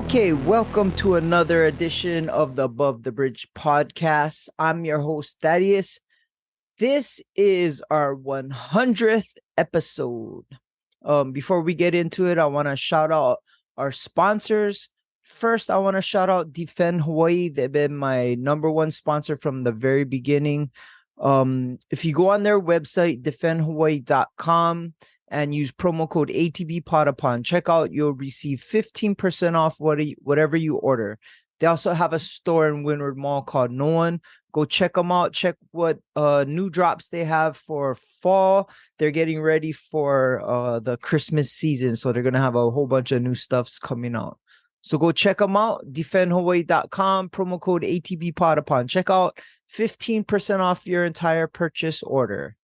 Okay, welcome to another edition of the Above the Bridge podcast. I'm your host, Thaddeus. This is our 100th episode. Before we get into it, I want to shout out our sponsors. First, I want to shout out Defend Hawaii. They've been my number one sponsor from the very beginning. If you go on their website, defendhawaii.com, and use promo code ATBpod upon checkout, you'll receive 15% off whatever you order. They also have a store in Windward Mall called No One. Go check them out. Check what new drops they have for fall. They're getting ready for the Christmas season, so they're going to have a whole bunch of new stuffs coming out. So go check them out, defendhawaii.com, promo code ATBpod upon checkout, 15% off your entire purchase order.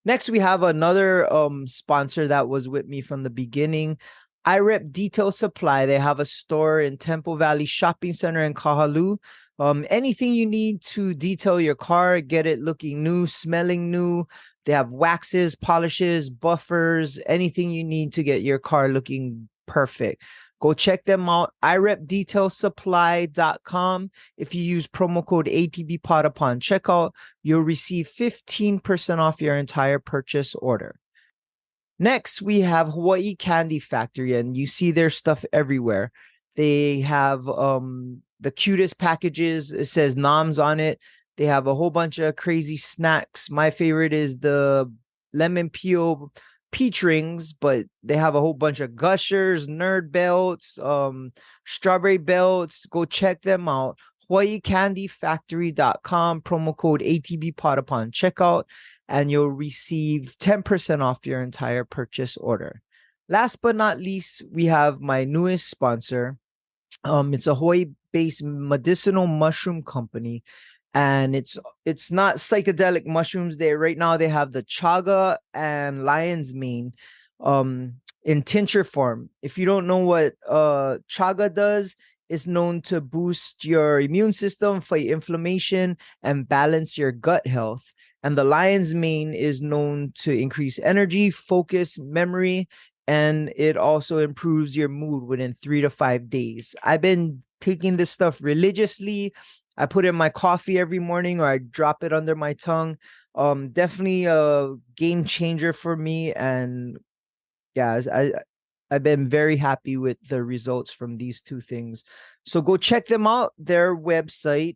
Next, we have another sponsor that was with me from the beginning. I rep Detail Supply. They have a store in Temple Valley Shopping Center in Kahalu. Anything you need to detail your car, get it looking new, smelling new. They have waxes, polishes, buffers, anything you need to get your car looking perfect. Go check them out. irepdetailsupply.com. If you use promo code ATBpod upon checkout, you'll receive 15% off your entire purchase order. Next, we have Hawaii Candy Factory, and you see their stuff everywhere. They have the cutest packages. It says Noms on it. They have a whole bunch of crazy snacks. My favorite is the lemon peel peach rings, but they have a whole bunch of gushers, nerd belts, strawberry belts. Go check them out. HawaiiCandyFactory.com, promo code ATBpod upon checkout, and you'll receive 10% off your entire purchase order. Last but not least, we have my newest sponsor. It's a Hawaii-based medicinal mushroom company, and it's not psychedelic mushrooms. Right now they have the chaga and lion's mane in tincture form. If you don't know what chaga does, it's known to boost your immune system, fight inflammation, and balance your gut health. And the lion's mane is known to increase energy, focus, memory, and it also improves your mood within 3 to 5 days. I've been taking this stuff religiously. I put it in my coffee every morning, or I drop it under my tongue. Definitely a game changer for me. And yeah, I've been very happy with the results from these two things. So go check them out. Their website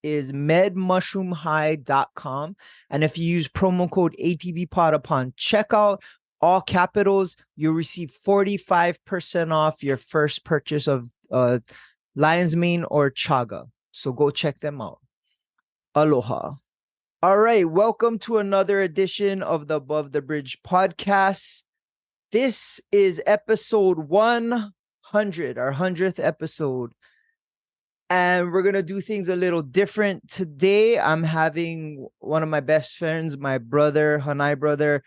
is medmushroomhigh.com. And if you use promo code ATBpod upon checkout, all capitals, you'll receive 45% off your first purchase of lion's mane or chaga. So go check them out. Aloha. All right. Welcome to another edition of the Above the Bridge podcast. This is episode 100, our 100th episode. And we're going to do things a little different. Today, I'm having one of my best friends, my brother, Hanai brother,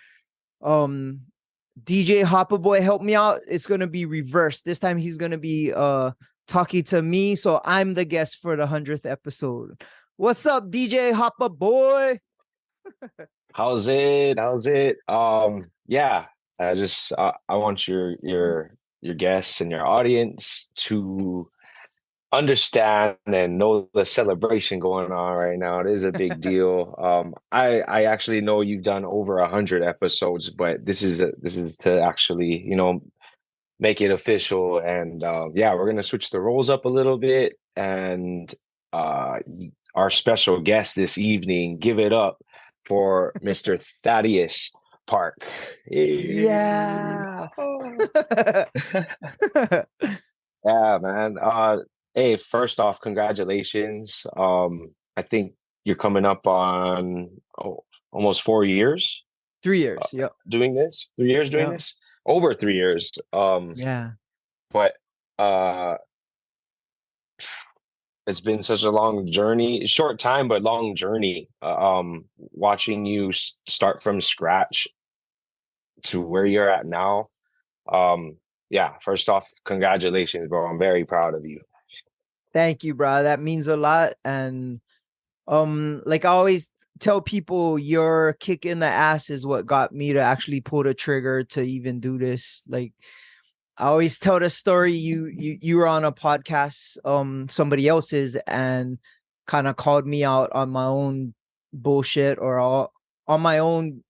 DJ Hapa Boy, help me out. It's going to be reversed. This time he's going to be talking to me, so I'm the guest for the 100th episode. What's up, DJ Hapa Boy? How's it? Yeah, I want your guests and your audience to understand and know the celebration going on right now. It is a big deal. I actually know you've done over 100 episodes, but this is to actually, make it official. And yeah, we're gonna switch the roles up a little bit. And our special guest this evening, give it up for Mr. Thaddeus Park. Yeah. Yeah, man. Hey, first off, congratulations. I think you're coming up on almost 4 years. 3 years. Yep. Doing this. 3 years doing this. Over 3 years. Yeah. But it's been such a long journey, short time, but long journey. Watching you start from scratch to where you're at now. Yeah, first off, congratulations, bro. I'm very proud of you. Thank you, bro. That means a lot. And like I always tell people, your kick in the ass is what got me to actually pull the trigger to even do this. Like, I always tell the story. You were on a podcast, somebody else's, and kind of called me out on my own bullshit or on my own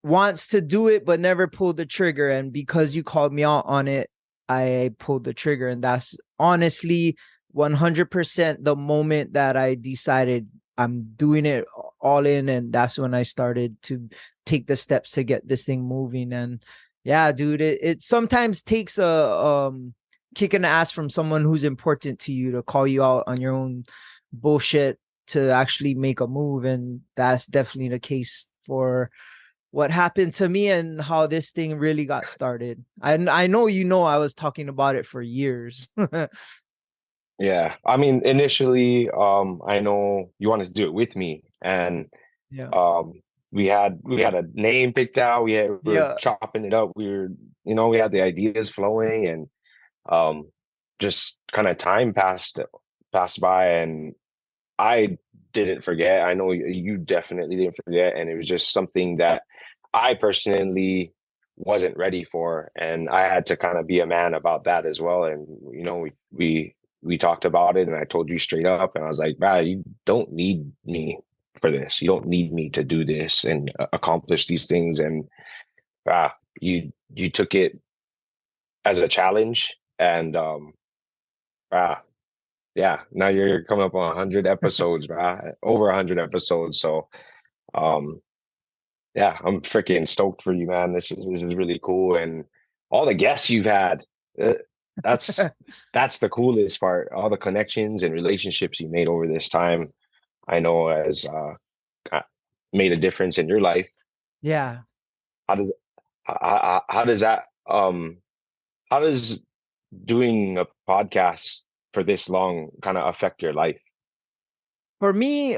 wants to do it but never pulled the trigger. And because you called me out on it, I pulled the trigger. And that's honestly 100% the moment that I decided I'm doing it all in. And that's when I started to take the steps to get this thing moving. And yeah, dude, it sometimes takes a kick in the ass from someone who's important to you to call you out on your own bullshit to actually make a move. And that's definitely the case for what happened to me and how this thing really got started. I know I was talking about it for years. Yeah. I mean, initially, I know you wanted to do it with me, and Yeah. um, we had a name picked out. We were Yeah. chopping it up. We had the ideas flowing, and um, just kind of time passed by, and I didn't forget. I know you definitely didn't forget, and it was just something that I personally wasn't ready for, and I had to kind of be a man about that as well. And we talked about it, and I told you straight up, and I was like, "Man, you don't need me for this. You don't need me to do this and accomplish these things." And you took it as a challenge, and ah, yeah, now you're coming up on 100 episodes, over 100 episodes. So, um, yeah, I'm freaking stoked for you, man. This is really cool, and all the guests you've had. Uh, that's that's the coolest part. All the connections and relationships you made over this time, I know has uh, made a difference in your life. Yeah. How does how does that how does doing a podcast for this long kind of affect your life? For me,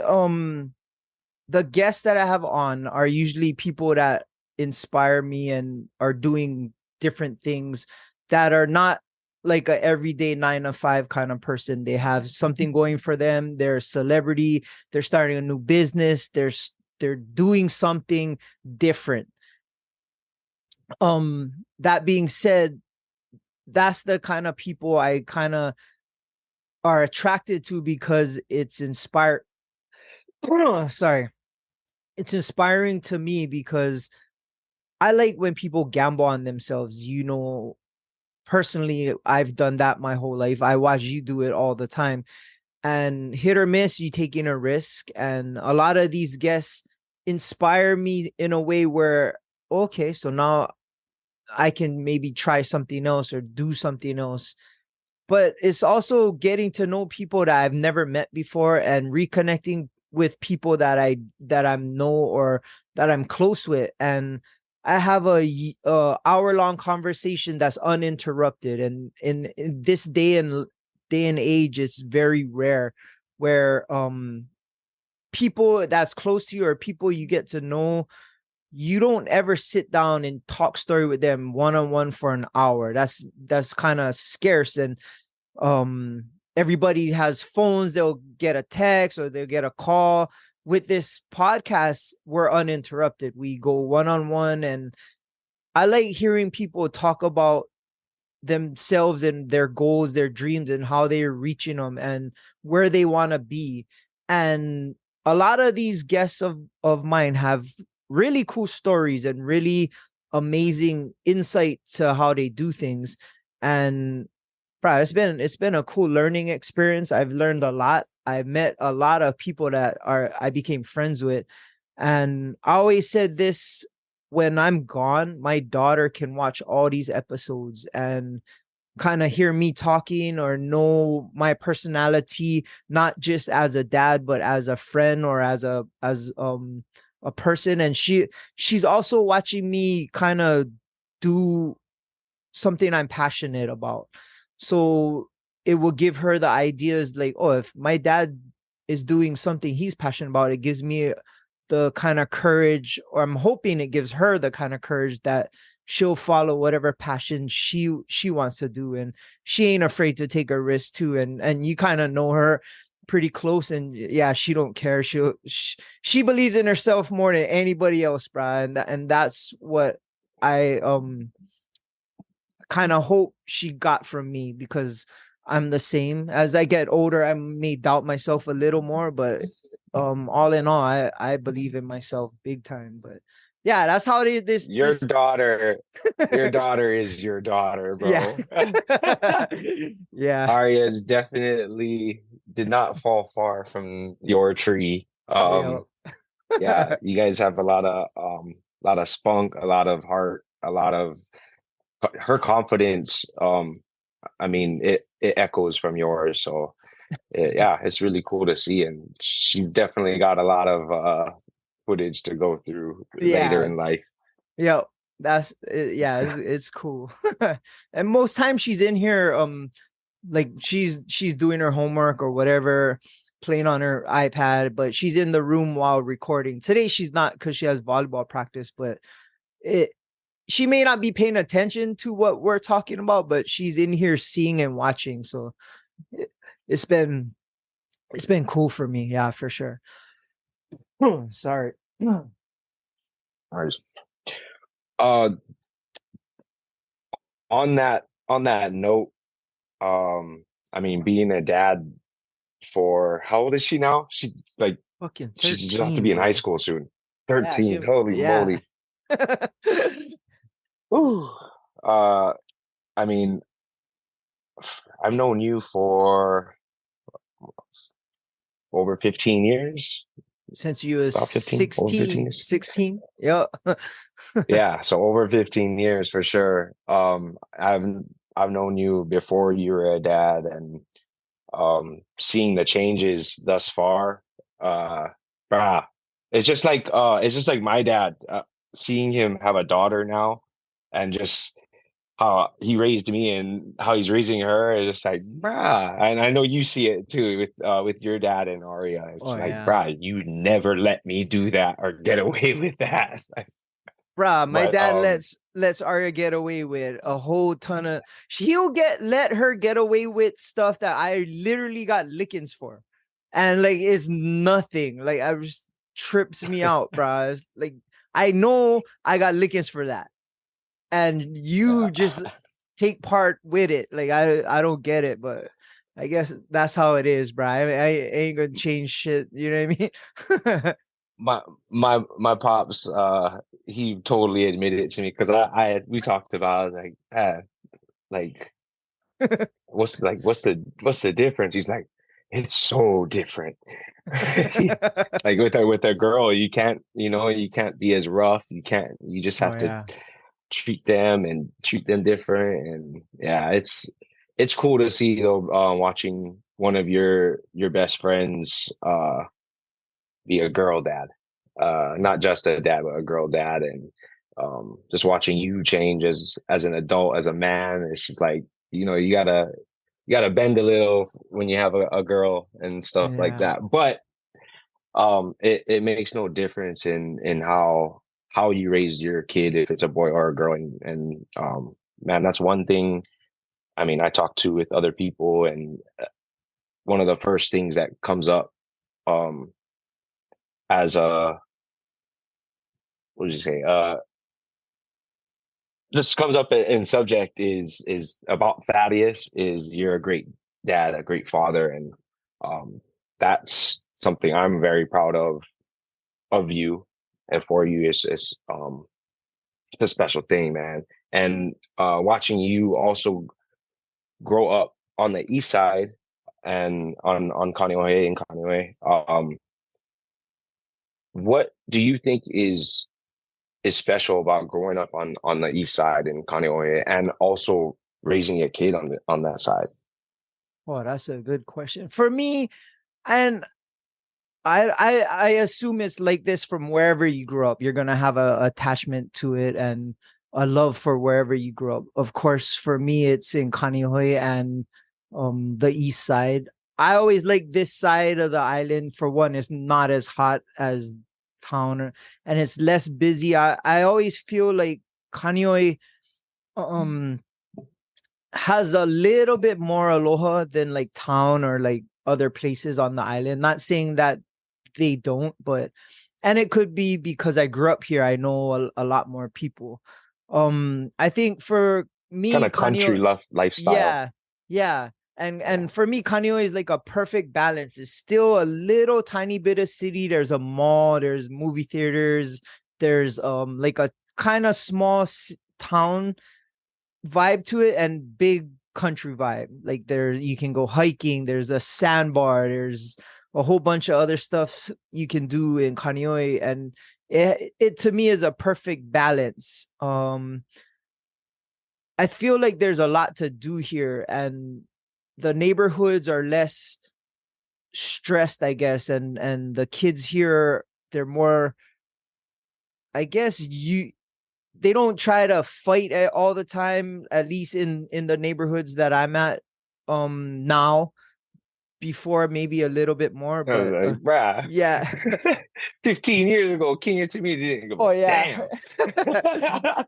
the guests that I have on are usually people that inspire me and are doing different things that are not like a everyday 9 to 5 kind of person. They have something going for them. They're a celebrity. They're starting a new business. They're doing something different. That being said, that's the kind of people I kind of are attracted to because it's inspired. Sorry, it's inspiring to me because I like when people gamble on themselves. Personally, I've done that my whole life. I watch you do it all the time. And hit or miss, you taking a risk. And a lot of these guests inspire me in a way where, okay, so now I can maybe try something else or do something else. But it's also getting to know people that I've never met before and reconnecting with people that I know or that I'm close with. And I have a hour long conversation that's uninterrupted. And in this day and age, it's very rare where people that's close to you or people you get to know, you don't ever sit down and talk story with them one on one for an hour. That's kind of scarce. And um everybody has phones. They'll get a text or they'll get a call. With this podcast, we're uninterrupted. We go one on one. And I like hearing people talk about themselves and their goals, their dreams, and how they're reaching them and where they want to be. And a lot of these guests of mine have really cool stories and really amazing insight to how they do things. And bro, it's been a cool learning experience. I've learned a lot. I met a lot of people that I became friends with. And I always said this: when I'm gone, my daughter can watch all these episodes and kind of hear me talking or know my personality, not just as a dad, but as a friend or as a person. And she's also watching me kind of do something I'm passionate about. So it will give her the ideas like, oh, if my dad is doing something he's passionate about, it gives me the kind of courage, or I'm hoping it gives her the kind of courage that she'll follow whatever passion she wants to do. And she ain't afraid to take a risk too. And you kind of know her pretty close, and yeah, she don't care. She believes in herself more than anybody else, bro. And that's what I kind of hope she got from me, because I'm the same. As I get older, I may doubt myself a little more, but all in all, I believe in myself big time. But yeah, that's how it is. Your daughter, your daughter is your daughter, Yeah. bro. Yeah. Aria definitely did not fall far from your tree. Yeah. Yeah, you guys have a lot of spunk, a lot of heart, a lot of her confidence. I mean, it echoes from yours. So yeah, it's really cool to see, and she definitely got a lot of footage to go through later Yeah. in life. Yeah. That's it. Yeah, it's cool. And most times she's in here, like she's doing her homework or whatever, playing on her iPad, but she's in the room while recording. Today she's not, because she has volleyball practice, but it she may not be paying attention to what we're talking about, but she's in here seeing and watching. So it, it's been cool for me. Yeah, for sure. Sorry. Ours. Uh, on that note, I mean, being a dad for how old is she now? Fucking She just have to 13, be in high bro. school soon. Yeah, 13. Holy yeah. moly. Ooh. Uh, I mean, I've known you for over 15 years, Since you was about 15, over 15 years. 16. Yeah. Yeah, so over 15 years for sure. I've known you before you were a dad, and seeing the changes thus far, uh brah, it's just like my dad, seeing him have a daughter now, and just how he raised me and how he's raising her is just like, brah. And I know you see it too with your dad and Aria. It's Oh like, yeah. brah, you never let me do that or get away with that. Bruh, my But dad lets Aria get away with a whole ton of, she'll let her get away with stuff that I literally got lickings for. And like it's nothing. Like I just trips me out, bruh. It's like I know I got lickings for that. And you just take part with it. Like I don't get it, but I guess that's how it is, bruh. I ain't gonna change shit. You know what I mean? my my pops, he totally admitted it to me because we talked about, I was like, like what's the difference? He's like, it's so different. Like with a girl, you can't, you can't be as rough. You just Oh have to yeah. treat them different. And yeah, it's cool to see though, watching one of your best friends be a girl dad, not just a dad, but a girl dad. And just watching you change as an adult, as a man. It's just like, you gotta bend a little when you have a girl and stuff like Yeah. that. But it makes no difference in how you raise your kid, if it's a boy or a girl. And man, that's one thing. I mean, I talk to with other people, and one of the first things that comes up, um as a, what did you say, this comes up in subject is about Thaddeus, is you're a great dad, a great father. And um that's something I'm very proud of you and for you. It's a special thing, man. And watching you also grow up on the east side, and on Kaneohe and Kaneohe, what do you think is special about growing up on the east side in Kaneohe, and also raising a kid on that side? Oh, that's a good question. For me, and I assume it's like this from wherever you grew up. You're gonna have a attachment to it and a love for wherever you grew up. Of course, for me, it's in Kaneohe and the east side. I always like this side of the island. For one, it's not as hot as town, and it's less busy. I always feel like Kaneohe um has a little bit more aloha than like town or like other places on the island. Not saying that they don't, but and it could be because I grew up here. I know a lot more people. I think for me, kind of country Kanio, lifestyle. yeah, yeah. Yeah. And for me, Kanio is like a perfect balance. It's still a little tiny bit of city. There's a mall, there's movie theaters, there's like a kind of small town vibe to it and big country vibe. Like there you can go hiking, there's a sandbar, there's a whole bunch of other stuff you can do in Kaneohe, and it to me is a perfect balance. I feel like there's a lot to do here, and the neighborhoods are less stressed, I guess, and the kids here, they're more, I guess, they don't try to fight all the time, at least in the neighborhoods that I'm at now. Before maybe a little bit more, I was but like, bruh, yeah. 15 years ago, King to me didn't Oh go, yeah. damn.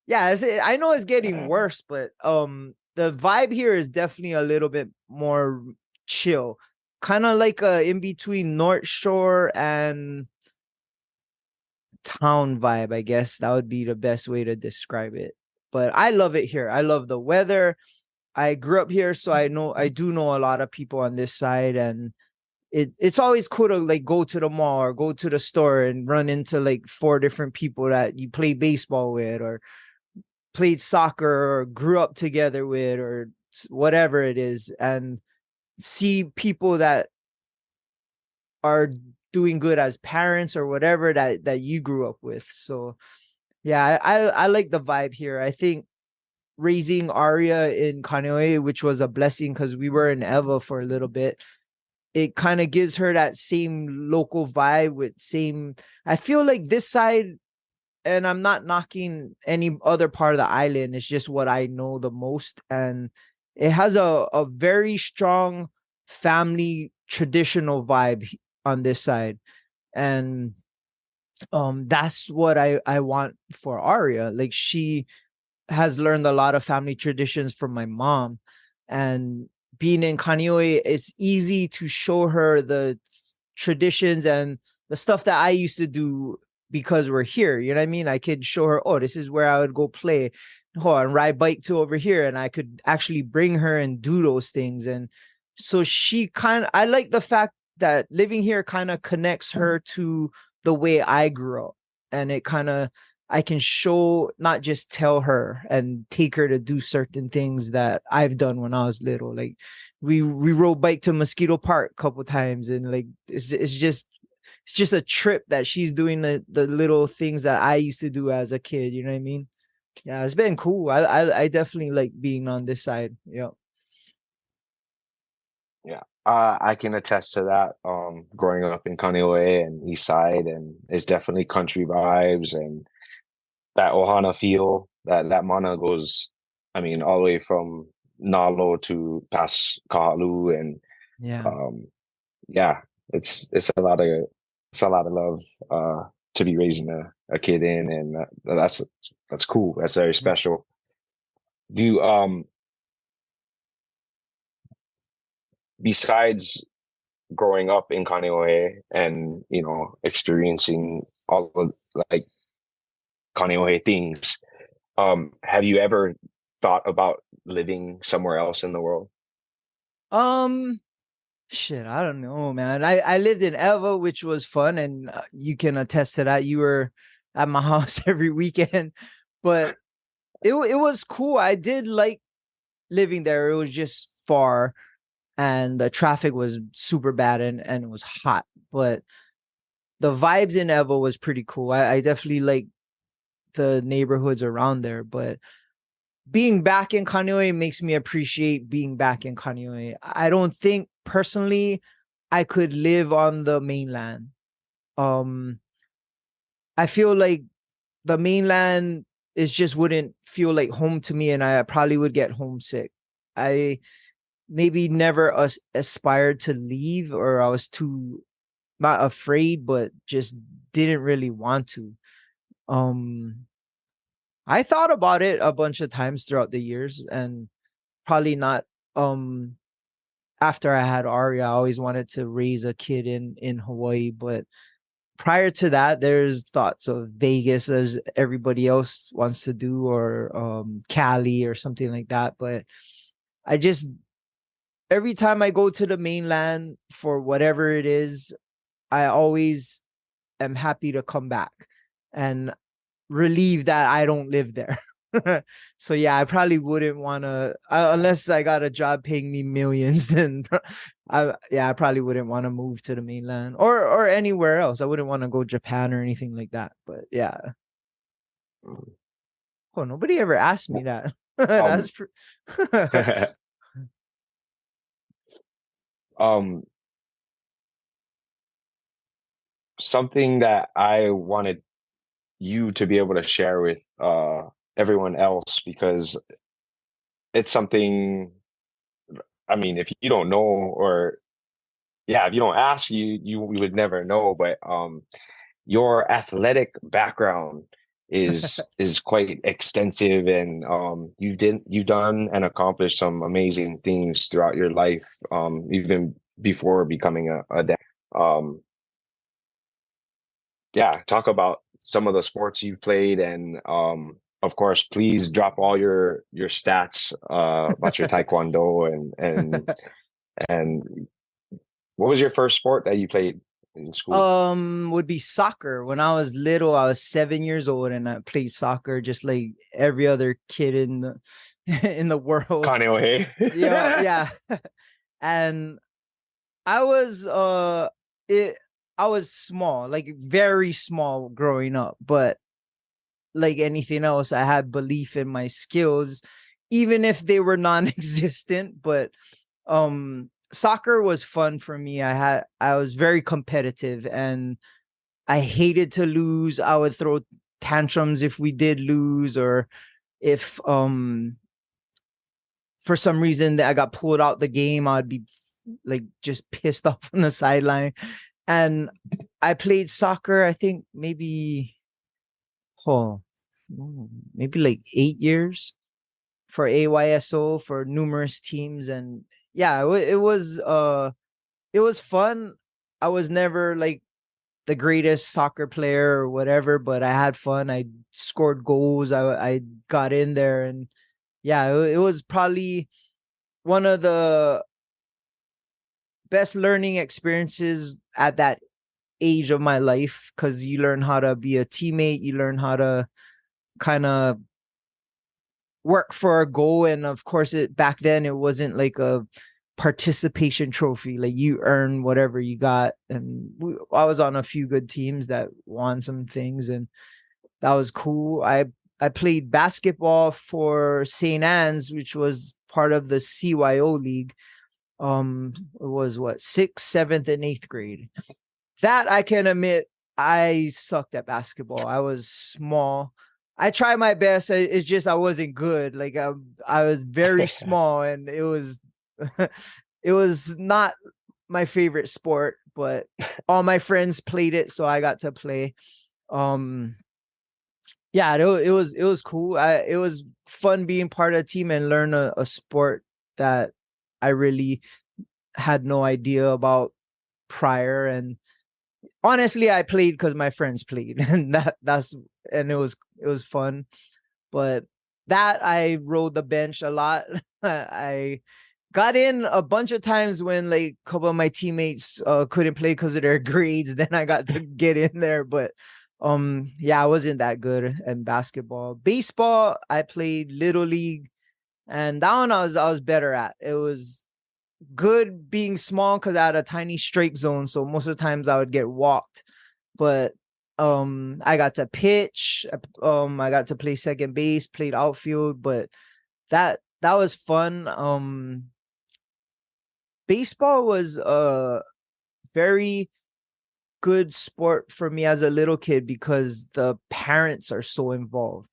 Yeah, I know it's getting worse, but the vibe here is definitely a little bit more chill, kind of like a in between North Shore and town vibe. I guess that would be the best way to describe it. But I love it here. I love the weather. I grew up here, so I do know a lot of people on this side, and it's always cool to like go to the mall or go to the store and run into like four different people that you play baseball with or played soccer or grew up together with or whatever it is, and see people that are doing good as parents or whatever that you grew up with. So yeah, I like the vibe here. I think raising Aria in Kaneohe, which was a blessing because we were in Eva for a little bit, it kind of gives her that same local vibe with same. I feel like this side, and I'm not knocking any other part of the island, it's just what I know the most, and it has a very strong family traditional vibe on this side, and that's what I want for Aria. Like she has learned a lot of family traditions from my mom, and being in Kaneohe, it's easy to show her the traditions and the stuff that I used to do because we're here. You know what I mean? I could show her, oh, this is where I would go play, oh, and ride bike to over here, and I could actually bring her and do those things. And so she kind of, I like the fact that living here kind of connects her to the way I grew up, and it kind of, I can show, not just tell her and take her to do certain things that I've done when I was little. Like we rode bike to Mosquito Park a couple times, and like it's just a trip that she's doing the little things that I used to do as a kid. You know what I mean? Yeah, it's been cool. I definitely like being on this side. Yeah. Yeah, I can attest to that. Growing up in Kaneohe and East Side, and it's definitely country vibes and that Ohana feel. That mana goes, I mean, all the way from Nalo to past Kahalu, and Yeah. um, yeah, it's a lot of love to be raising a kid in, and that's cool. That's very Yeah. special. Do you besides growing up in Kaneohe and experiencing all of like Kaneohe things, have you ever thought about living somewhere else in the world? Um. Shit, I don't know, man. I lived in Eva, which was fun, and you can attest to that. You were at my house every weekend, but it was cool. I did like living there. It was just far, and the traffic was super bad, and it was hot. But the vibes in Eva was pretty cool. I definitely like the neighborhoods around there, but being back in Kaneohe makes me appreciate being back in Kaneohe. I don't think personally I could live on the mainland. Um, I feel like the mainland is just wouldn't feel like home to me, and I probably would get homesick. I maybe never aspired to leave, or I was too not afraid, but just didn't really want to. Um, I thought about it a bunch of times throughout the years, and probably not um after I had Aria. I always wanted to raise a kid in Hawaii, but prior to that, there's thoughts of Vegas as everybody else wants to do, or Cali or something like that. But I just, every time I go to the mainland for whatever it is, I always am happy to come back and relieve that I don't live there. So yeah, I probably wouldn't want to, unless I got a job paying me millions, then I probably wouldn't want to move to the mainland or anywhere else. I wouldn't want to go Japan or anything like that. But yeah. Oh, nobody ever asked me that. Um, That's um, something that I wanted you to be able to share with everyone else, because it's something, I mean, if you don't know, or yeah, if you don't ask, you would never know. But your athletic background is quite extensive, and you've done and accomplished some amazing things throughout your life, even before becoming a dad. Um, yeah, talk about some of the sports you've played, and of course, please drop all your stats about your taekwondo, and what was your first sport that you played in school? would be soccer. When I was little, I was 7 years old, and I played soccer just like every other kid in the in the world. Kaneohe. Yeah. And I was I was small, like very small growing up, but like anything else, I had belief in my skills, even if they were non-existent. But soccer was fun for me. I was very competitive, and I hated to lose. I would throw tantrums if we did lose, or if for some reason that I got pulled out the game, I'd be like just pissed off on the sideline. And I played soccer, I think oh, maybe like 8 years for AYSO, for numerous teams. And yeah, it was fun. I was never like the greatest soccer player or whatever, but I had fun. I scored goals. I got in there, and yeah, it was probably one of the best learning experiences at that age of my life, because you learn how to be a teammate, you learn how to kind of work for a goal. And of course, it back then it wasn't like a participation trophy, like you earn whatever you got. And I was on a few good teams that won some things, and that was cool. I played basketball for St. Anne's, which was part of the CYO league. It was what, sixth, seventh, and eighth grade. That I can admit, I sucked at basketball. I was small. I tried my best. It's just I wasn't good. Like I was very small, and it was it was not my favorite sport. But all my friends played it, so I got to play. Um, yeah, it was cool. It was fun being part of a team and learn a sport that I really had no idea about prior. And honestly, I played because my friends played, and and it was fun. But that, I rode the bench a lot. I got in a bunch of times when like a couple of my teammates couldn't play because of their grades. Then I got to get in there. But yeah, I wasn't that good in basketball. Baseball, I played little league, and that one I was better at. It was good being small because I had a tiny strike zone, so most of the times I would get walked. But I got to pitch, I got to play second base, played outfield. But that was fun. Baseball was a very good sport for me as a little kid because the parents are so involved.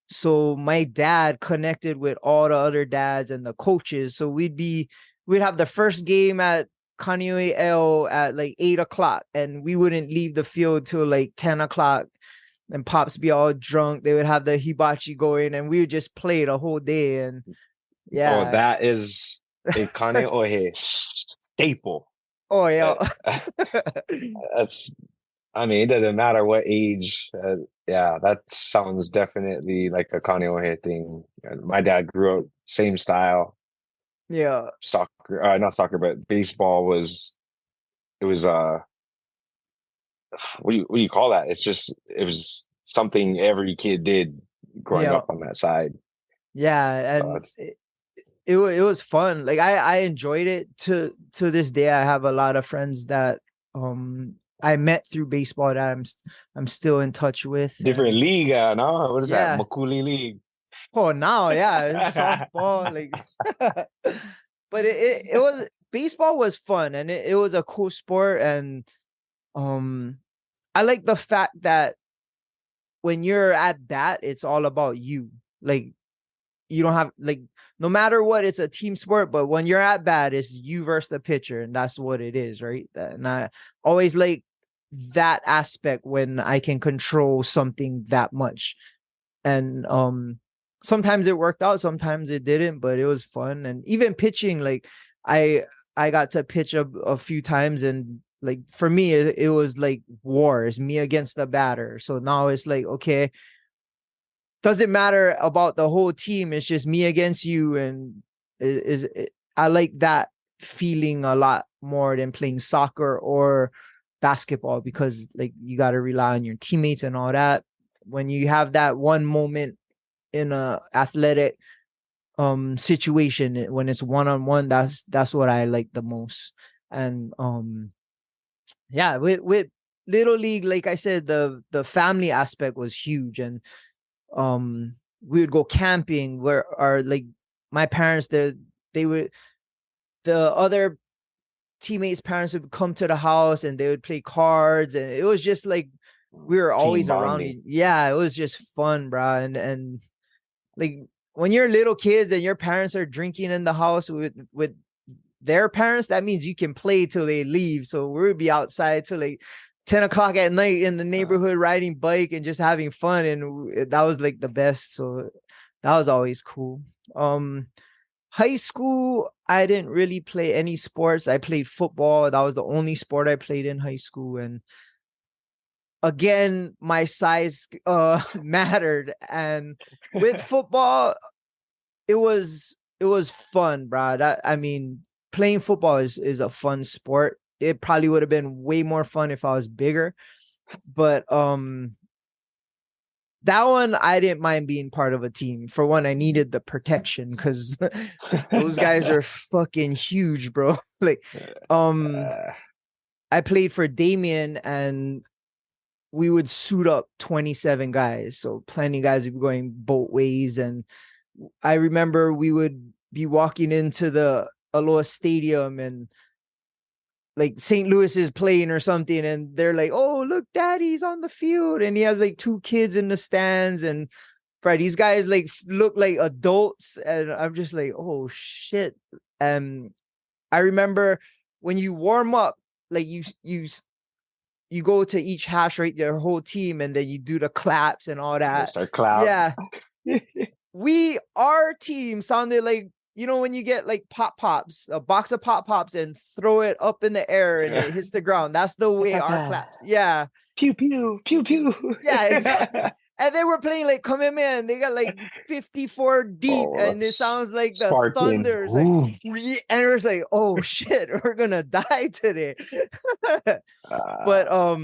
So my dad connected with all the other dads and the coaches. So we'd have the first game at Kaneohe L at like 8 o'clock, and we wouldn't leave the field till like 10 o'clock. And pops be all drunk. They would have the hibachi going, and we would just play the whole day. And Oh, yeah. that is a Kaneohe staple. Oh yeah. Uh, that's I mean, it doesn't matter what age. Yeah, that sounds definitely like a Kaneohe thing. My dad grew up same style. Yeah, Soccer, not soccer, but baseball was it was what do you call that? It's just it was something every kid did growing yeah, up on that side. yeah, So and it's it was fun. Like I enjoyed it. To this day, I have a lot of friends that I met through baseball that I'm still in touch with, different and league, no? What is that? yeah. Makuli League. Oh, now, yeah, softball, like, but it was baseball was fun, and it was a cool sport, and um, I like the fact that when you're at bat, it's all about you. Like you don't have like no matter what, it's a team sport, but when you're at bat, it's you versus the pitcher, and that's what it is, right? And I always like that aspect when I can control something that much. And sometimes it worked out, sometimes it didn't, but it was fun. And even pitching, like I I got to pitch a few times, and like for me it was like wars, me against the batter. So now it's like, okay, doesn't matter about the whole team, it's just me against you. And I like that feeling a lot more than playing soccer or basketball, because like you got to rely on your teammates and all that. When you have that one moment in a athletic situation, when it's one-on-one, that's what I like the most. And yeah, with little league, like I said, the family aspect was huge. And we would go camping where our like my parents, they would the other teammates' parents would come to the house, and they would play cards, and it was just like we were Team always around. bonding. Yeah, it was just fun, bro. And like when you're little kids and your parents are drinking in the house with their parents, that means you can play till they leave. So we would be outside till like 10 o'clock at night in the neighborhood riding bike and just having fun. And that was like the best. So that was always cool. Um, High school, I didn't really play any sports. I played football. That was the only sport I played in high school. And again, my size mattered. And with football, it was fun, bro. I mean, playing football is a fun sport. It probably would have been way more fun if I was bigger, but that one I didn't mind being part of a team. For one, I needed the protection because those guys are fucking huge, bro. Like, um, Uh, I played for Damien, and we would suit up 27 guys, so plenty of guys would be going both ways. And I remember we would be walking into the Aloha Stadium, and like St. Louis is playing or something, and they're like, "Oh, look, Daddy's on the field," and he has like two kids in the stands, and bro, these guys like look like adults, and I'm just like, "Oh shit!" And I remember when you warm up, like you go to each hash rate your whole team, and then you do the claps and all they that. start cloud. Yeah, our team sounded like, when you get like pop pops, a box of pop pops, and throw it up in the air and it hits the ground. That's the way our claps. Yeah, Pew pew pew pew. yeah, exactly. And they were playing like come in, man. They got like 54 deep, Oh, and it sounds like the Spartan. thunder is like, Ooh. and it was like, oh shit, we're gonna die today. But Uh,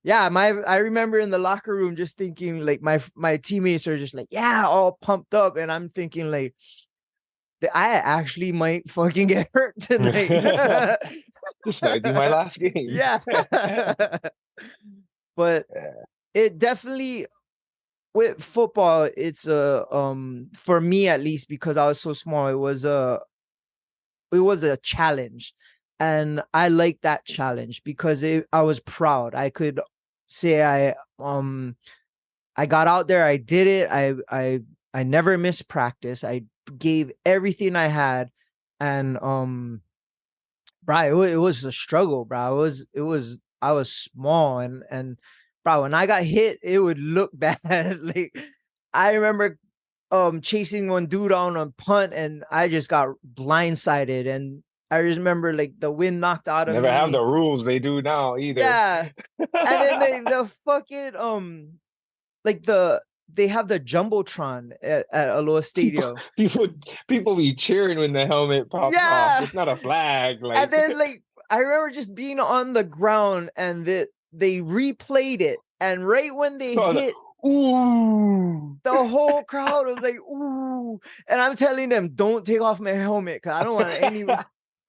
yeah, I remember in the locker room just thinking like my teammates are just like, yeah, all pumped up, and I'm thinking like, I actually might fucking get hurt tonight. this might be my last game. Yeah. But Yeah. it definitely, with football, it's a for me at least, because I was so small, it was a challenge. And I like that challenge because I was proud. I could say I got out there, I did it. I never missed practice. I gave everything I had. And bro, it was a struggle, bro. It was I was small, and bro, when I got hit, it would look bad. Like I remember chasing one dude on a punt, and I just got blindsided, and I just remember like the wind knocked out of Never have the me. rules they do now either. Yeah. And then the fucking like they have the Jumbotron at Aloha People, Stadium. people, people be cheering when the helmet pops off. Yeah. It's not a flag, And like then like I remember just being on the ground and they replayed it. And right when they so I was hit, like, ooh. the whole crowd was like, ooh. And I'm telling them, don't take off my helmet because I don't want any.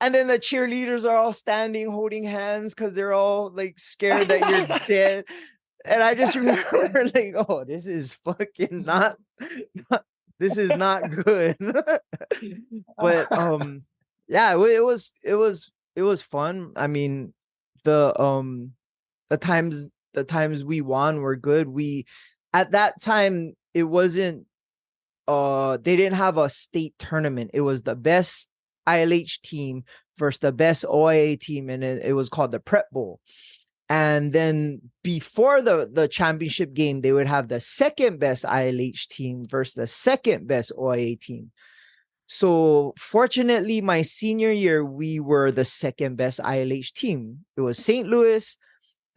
And then the cheerleaders are all standing holding hands because they're all like scared that you're dead. And I just remember like, oh, this is fucking this is not good. But yeah, it was fun. I mean, the the times we won were good. We at that time it wasn't they didn't have a state tournament. It was the best ILH team versus the best OIA team, and it was called the Prep Bowl. And then before the championship game, they would have the second best ILH team versus the second best OIA team. So fortunately, my senior year, we were the second best ILH team. It was St. Louis,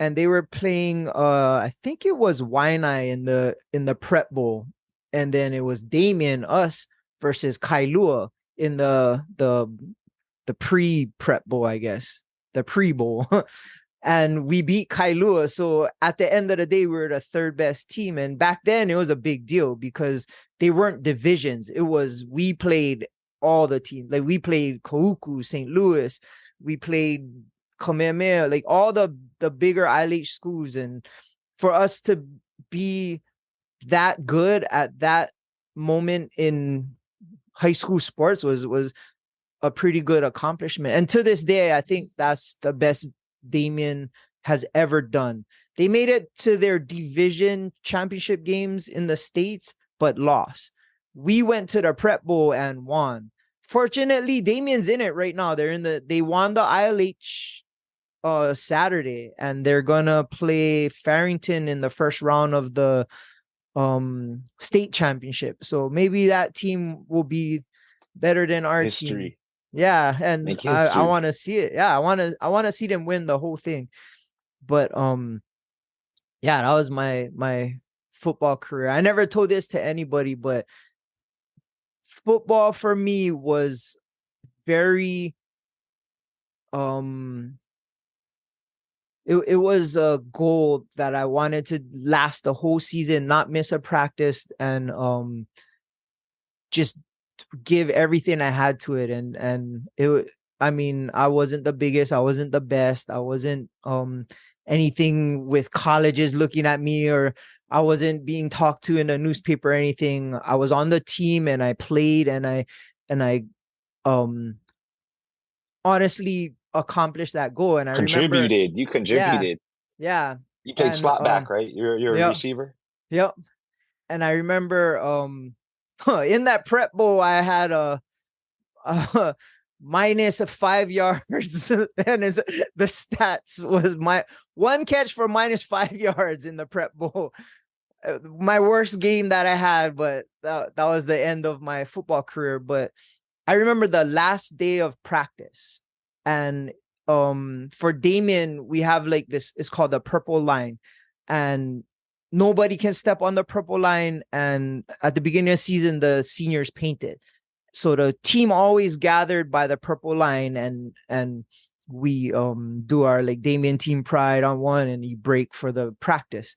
and they were playing I think it was Waianae in the Prep Bowl. And then it was Damien, us versus Kailua in the pre-Prep Bowl, I guess. The pre-bowl. And we beat Kailua. So at the end of the day, we were the third best team. And back then it was a big deal because they weren't divisions. It was, we played all the teams. Like we played Kahuku, St. Louis. We played Kamehameha, like all the bigger ILH schools. And for us to be that good at that moment in high school sports was a pretty good accomplishment. And to this day, I think that's the best Damien has ever done. They made it to their division championship games in the States, but lost. We went to the Prep Bowl and won. Fortunately, Damien's in it right now. They won the ILH Saturday, and they're gonna play Farrington in the first round of the state championship. So maybe that team will be better than our History. team. Yeah, and Make I history. want to see it. Yeah, I want to see them win the whole thing. But yeah, that was my football career. I never told this to anybody, but football for me was very it was a goal that I wanted to last the whole season, not miss a practice, and just give everything I had to it. And it, I mean, I wasn't the biggest, I wasn't the best, I wasn't anything with colleges looking at me, or I wasn't being talked to in a newspaper or anything. I was on the team and I played, and I honestly accomplished that goal. And I remember, You contributed. yeah. You played And slot back, right? You're a yep, receiver. yep. And I remember in that Prep Bowl, I had a minus 5 yards, and the stats was my one catch for minus 5 yards in the Prep Bowl. My worst game that I had, but that was the end of my football career. But I remember the last day of practice, and for Damien, we have like this, it's called the purple line, and nobody can step on the purple line. And at the beginning of the season, the seniors painted. So the team always gathered by the purple line, and we do our like Damien team pride on one, and you break for the practice.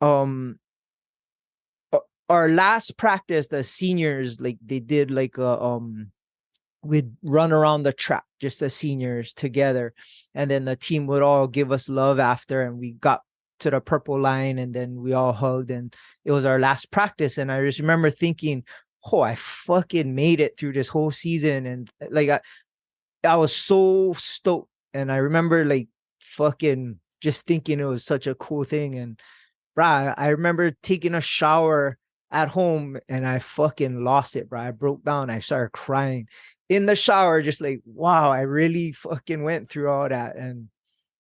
Our last practice, the seniors, like they did like a we'd run around the track, just the seniors together, and then the team would all give us love after, and we got to the purple line, and then we all hugged, and it was our last practice. And I just remember thinking, oh, I fucking made it through this whole season. And like I was so stoked. And I remember like fucking just thinking it was such a cool thing. And bruh, I remember taking a shower at home and I fucking lost it, bro. I broke down. I started crying in the shower, just like, wow, I really fucking went through all that. And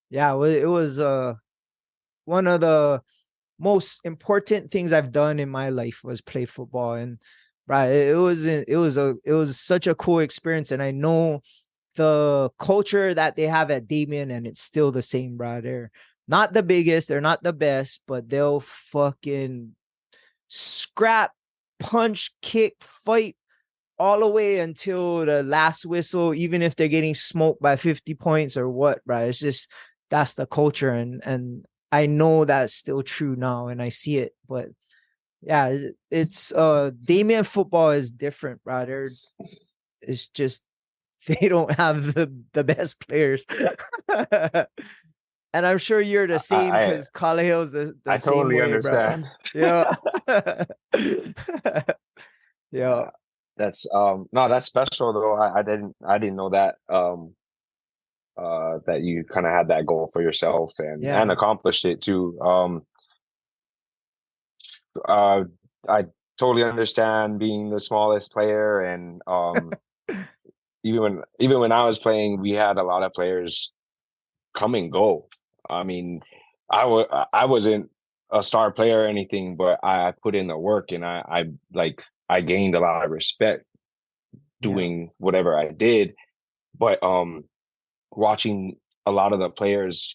yeah, it was one of the most important things I've done in my life was play football. And right, it was such a cool experience. And I know the culture that they have at Damien, and it's still the same, bro. They're not the biggest, they're not the best, but they'll fucking scrap, punch, kick, fight all the way until the last whistle, even if they're getting smoked by 50 points or what, bro. It's just that's the culture, and I know that's still true now, and I see it. But yeah, it's Damien football is different, brother. It's just they don't have the best players. And I'm sure you're the same I because Carlahill's the I same totally way, bro. understand. Yeah. Yeah. Yeah, that's no, that's special though. I didn't know that that you kind of had that goal for yourself and Yeah. accomplished it too. Uh, I totally understand being the smallest player, and even when I was playing, we had a lot of players come and go. I mean, I wasn't a star player or anything, but I put in the work, and I gained a lot of respect Yeah. doing whatever I did. But watching a lot of the players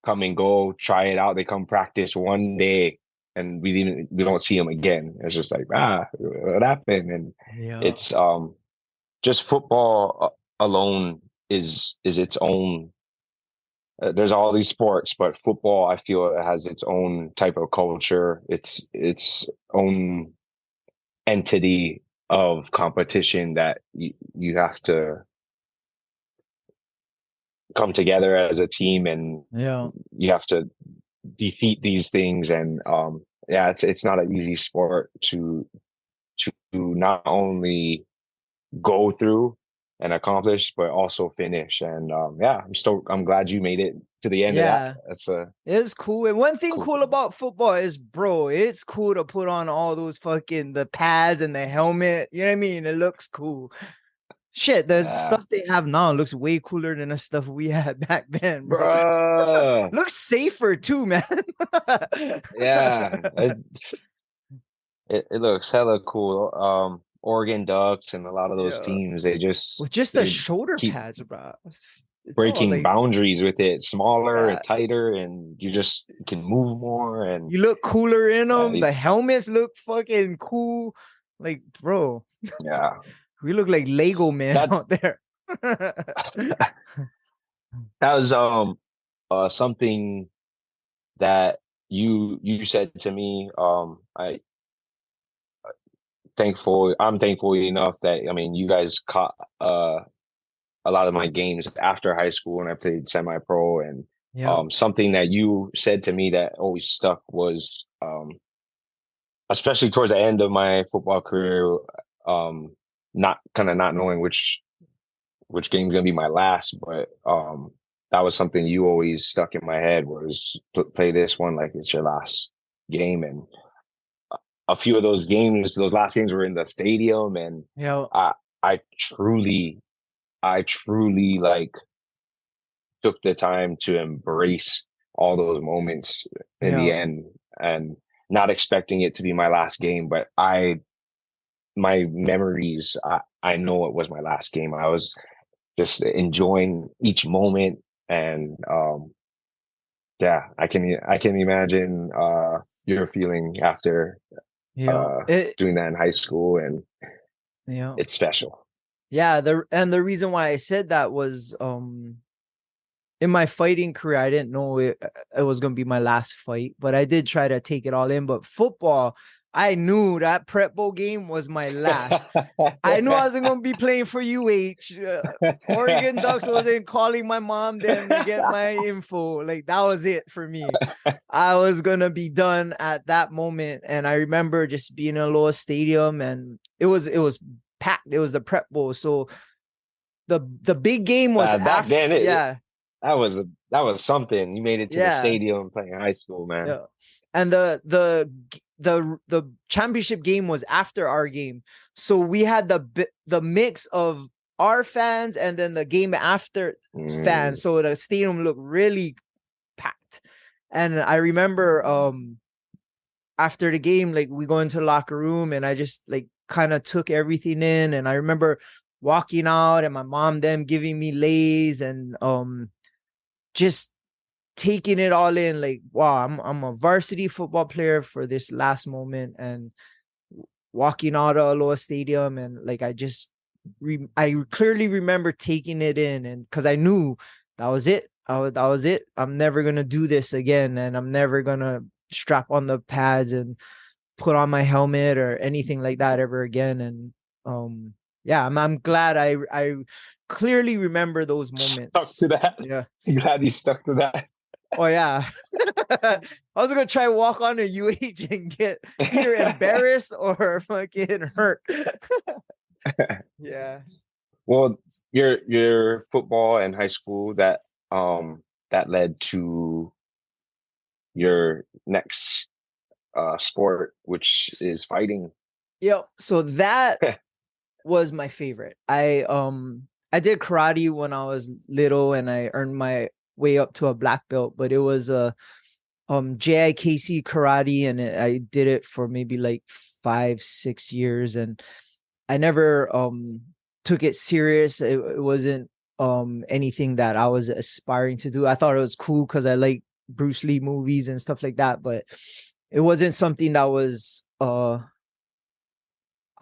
come and go, try it out. They come practice one day, and we don't see them again. It's just like, what happened? And Yeah. it's just football alone is its own. There's all these sports, but football, I feel, it has its own type of culture. Its own entity of competition that you have to come together as a team, and Yeah. you have to defeat these things. And yeah, it's not an easy sport to not only go through and accomplish, but also finish. And yeah, I'm glad you made it to the end of that. Yeah. That's a It's cool. And one thing cool cool thing. about football is, bro, it's cool to put on all those fucking the pads and the helmet. You know what I mean? It looks cool. Shit, the Yeah, stuff they have now looks way cooler than the stuff we had back then, bro. bruh. Looks safer too, man. Yeah, it looks hella cool. Oregon Ducks and a lot of those Yeah. teams, With just the they shoulder keep pads, bro. It's all breaking like, boundaries with it, smaller yeah, and tighter, and you just can move more. And you look cooler in yeah, them. The helmets look fucking cool. Like, bro, yeah, we look like Lego man that out there. that was something that you said to me. I'm thankful enough that, I mean, you guys caught a lot of my games after high school when I played semi-pro. And Yeah. something that you said to me that always stuck was, especially towards the end of my football career, not knowing which game's gonna be my last, but that was something you always stuck in my head, was play this one like it's your last game. And a few of those games, those last games, were in the stadium, and Yeah. I I truly like took the time to embrace all those moments in the Yeah. end, and not expecting it to be my last game. But my memories, I know it was my last game. I was just enjoying each moment. And yeah, I can imagine your feeling after Yeah. uh doing that in high school. And Yeah. it's special. Yeah. The reason why I said that was in my fighting career, I didn't know it was going to be my last fight, but I did try to take it all in. But football, I knew that prep bowl game was my last. I knew I wasn't going to be playing for UH. Oregon Ducks wasn't calling my mom them to get my info. Like, that was it for me. I was going to be done at that moment. And I remember just being in a little stadium, and it was packed. It was the prep bowl. So the big game was Back after. then, Yeah. that was something. You made it to the Yeah. stadium playing high school, man. Yeah. And the championship game was after our game. So we had the mix of our fans and then the game after Mm. fans. So the stadium looked really packed. And I remember after the game, like, we go into the locker room, and I just like kind of took everything in. And I remember walking out and my mom them giving me lays and just taking it all in, like, wow, I'm a varsity football player for this last moment, and walking out of Aloha Stadium, and like I clearly remember taking it in, and because I knew that was it. That was it. I'm never gonna do this again, and I'm never gonna strap on the pads and put on my helmet or anything like that ever again. And yeah, I'm glad I clearly remember those Stuck moments. to that. Yeah. Glad you stuck to that. Oh yeah. I was gonna try walk on a UH and get either embarrassed or fucking hurt. Yeah. Well, your football in high school that led to your next sport, which is fighting. Yeah. So that was my favorite. I did karate when I was little and I earned my way up to a black belt, but it was a JIKC karate, and I did it for maybe like 5-6 years, and I never took it serious. It wasn't anything that I was aspiring to do. I thought it was cool because I like Bruce Lee movies and stuff like that, but it wasn't something that I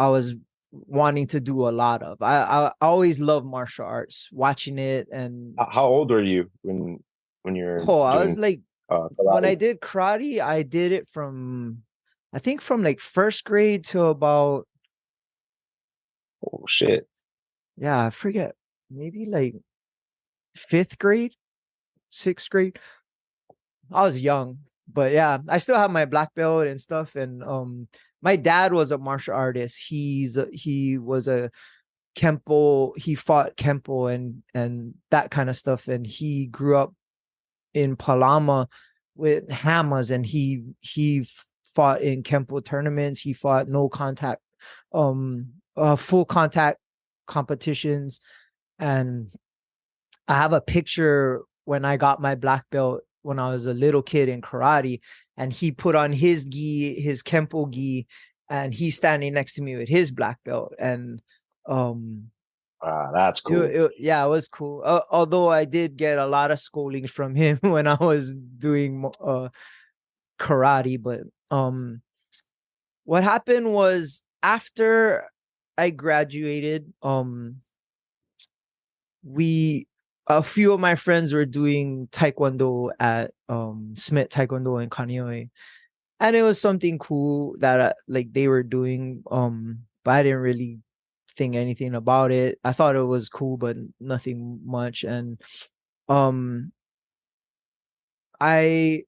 was wanting to do a lot of. I always loved martial arts, watching it. And How old were you when you're I was doing like, when I karate? did karate, I did it I think from like first grade to about, Oh shit. yeah, I forget, maybe like fifth grade, sixth grade. I was young, but yeah, I still have my black belt and stuff. And my dad was a martial artist. He was a Kempo. He fought Kempo and that kind of stuff. And he grew up in Palama with hammers, and he fought in Kempo tournaments. He fought no contact, full contact competitions. And I have a picture when I got my black belt when I was a little kid in karate, and he put on his gi, his Kempo gi, and he's standing next to me with his black belt. And um That's cool. yeah, it was cool. Although I did get a lot of scolding from him when I was doing karate. But what happened was, after I graduated, we a few of my friends were doing taekwondo at Smith Taekwondo in Kaneohe, and it was something cool that like they were doing. But I didn't really think anything about it. I thought it was cool, but nothing much. And um, I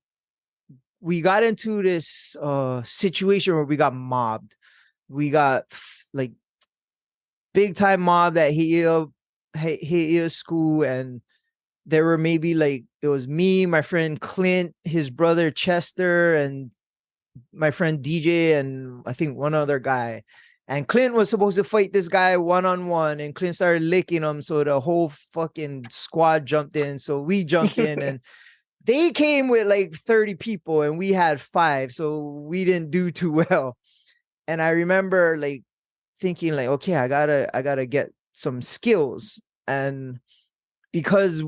we got into this situation where we got mobbed. We got like big time mob that hit school. And there were maybe like, it was me, my friend Clint, his brother Chester, and my friend DJ, and I think one other guy. And Clint was supposed to fight this guy one-on-one, and Clint started licking him, so the whole fucking squad jumped in. So we jumped in, and they came with like 30 people and we had 5, so we didn't do too well. And I remember like thinking like, okay, I gotta get some skills. And because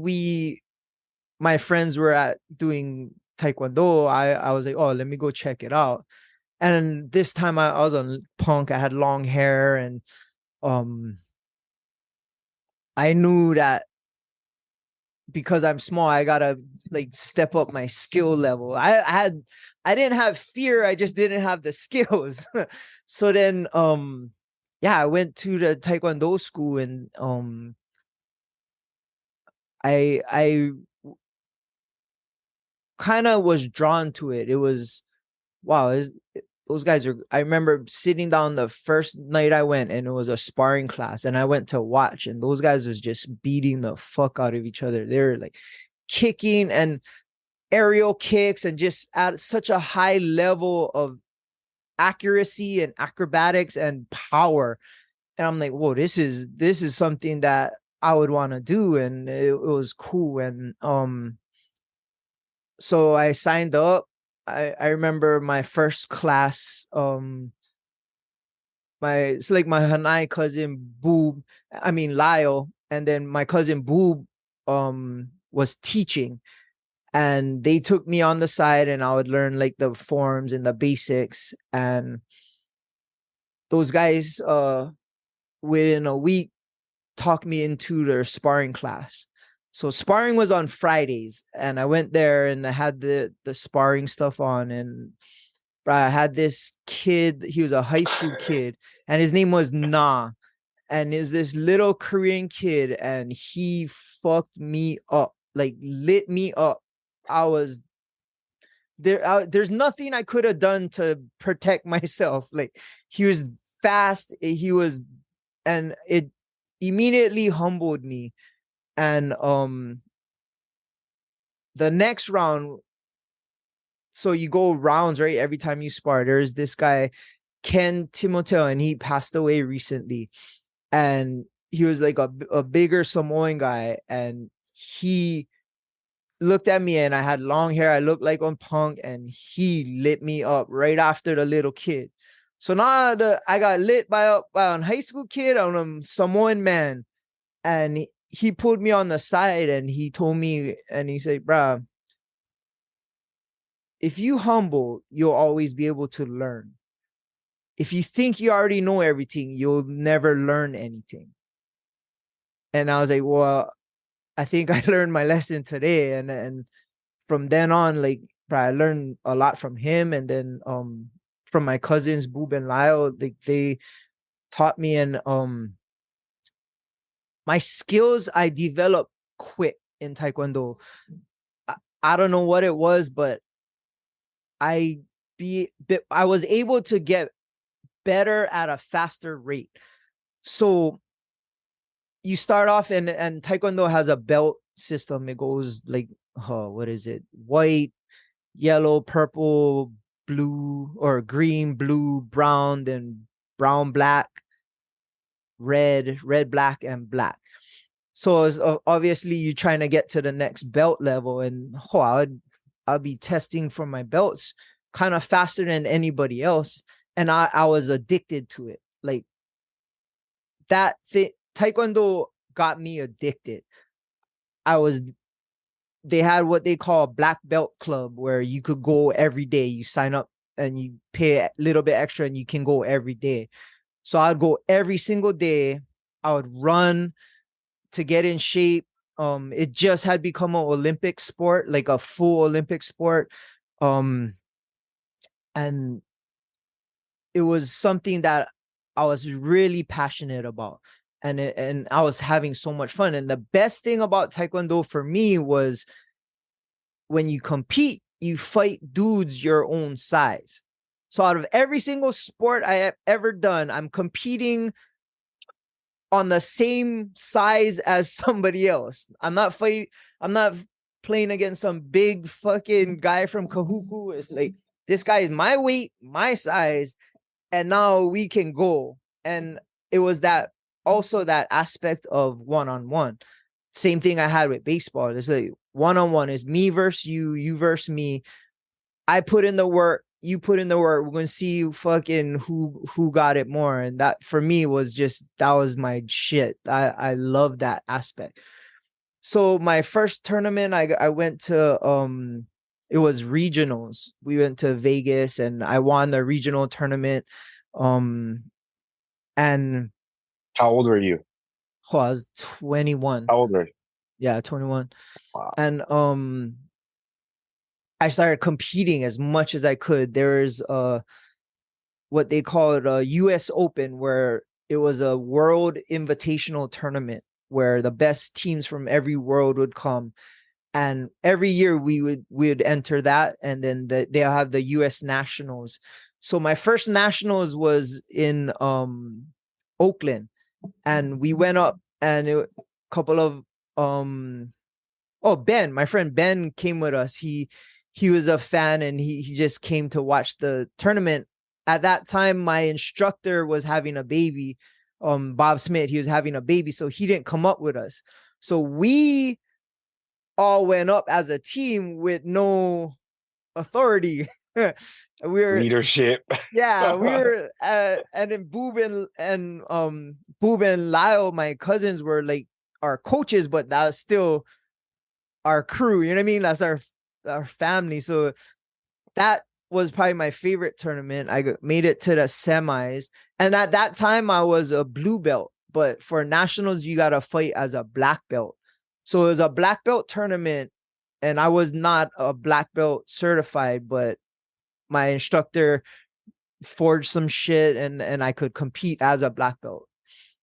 my friends were at doing taekwondo, I was like, oh, let me go check it out. And this time I was on punk. I had long hair, and I knew that because I'm small, I gotta like step up my skill level. I didn't have fear, I just didn't have the skills. So then yeah, I went to the taekwondo school, and I kind of was drawn to it. It was, wow, those guys are, I remember sitting down the first night I went, and it was a sparring class, and I went to watch, and those guys was just beating the fuck out of each other. They were like kicking and aerial kicks, and just at such a high level of accuracy and acrobatics and power. And I'm like, whoa, this is something that I would want to do. And it was cool. And so I signed up. I remember my first class, it's like my Hanai cousin Boob, I mean Lyle, and then my cousin Boob was teaching, and they took me on the side, and I would learn like the forms and the basics. And those guys within a week talked me into their sparring class. So sparring was on Fridays, and I went there and I had the sparring stuff on, and I had this kid. He was a high school kid, and his name was Na, and is this little Korean kid, and he fucked me up, like lit me up. I was there. There's nothing I could have done to protect myself. Like, he was fast. He was, and it immediately humbled me. And the next round, so you go rounds, right? Every time you spar, there's this guy, Ken Timoteo, and he passed away recently. And he was like a bigger Samoan guy, and he looked at me, and I had long hair. I looked like on Punk, and he lit me up right after the little kid. So now I got lit by a high school kid on a Samoan man, and he pulled me on the side, and he told me, and he said, "Bruh, if you humble, you'll always be able to learn. If you think you already know everything, you'll never learn anything." And I was like, well, I think I learned my lesson today. And from then on, like, I learned a lot from him. And then from my cousins, Boob and Lyle, they taught me. And my skills I developed quick in Taekwondo. I don't know what it was, but I was able to get better at a faster rate. So you start off, and Taekwondo has a belt system. It goes like, what is it? White, yellow, purple, blue, or green, blue, brown, then brown, black, red, black, and black. So it's, obviously you're trying to get to the next belt level, and I'll be testing for my belts kind of faster than anybody else. And I was addicted to it. Like, that thing, Taekwondo got me addicted. They had what they call a black belt club, where you could go every day. You sign up and you pay a little bit extra, and you can go every day. So I'd go every single day. I would run to get in shape. It just had become an Olympic sport, like a full Olympic sport. And it was something that I was really passionate about. And I was having so much fun. And the best thing about Taekwondo for me was, when you compete, you fight dudes your own size. So out of every single sport I have ever done, I'm competing on the same size as somebody else. I'm not playing against some big fucking guy from Kahuku. It's like, this guy is my weight, my size, and now we can go. And it was that aspect of one-on-one. Same thing I had with baseball. It's like, one-on-one is me versus you, you versus me. I put in the work, you put in the work. We're going to see fucking who got it more. And that for me was that was my shit. I love that aspect. So my first tournament, I went to, it was regionals. We went to Vegas, and I won the regional tournament. And how old were you? I was 21. How old were you? Yeah, 21. Wow. And I started competing as much as I could. There's what they call it a US Open, where it was a world invitational tournament where the best teams from every world would come. And every year we would enter that, and then they'll have the US Nationals. So my first Nationals was in Oakland, and we went up, and a couple of Ben, my friend Ben, came with us. He was a fan, and he just came to watch the tournament. At that time, my instructor was having a baby, Bob Smith. He was having a baby, so he didn't come up with us. So we all went up as a team with no authority. we're Leadership. yeah, we were and then Boob and Lyle, my cousins, were like our coaches, but that was still our crew. You know what I mean? That's our family. So that was probably my favorite tournament. Made it to the semis, and at that time I was a blue belt. But for nationals, you gotta fight as a black belt. So it was a black belt tournament, and I was not a black belt certified, but my instructor forged some shit, and I could compete as a black belt.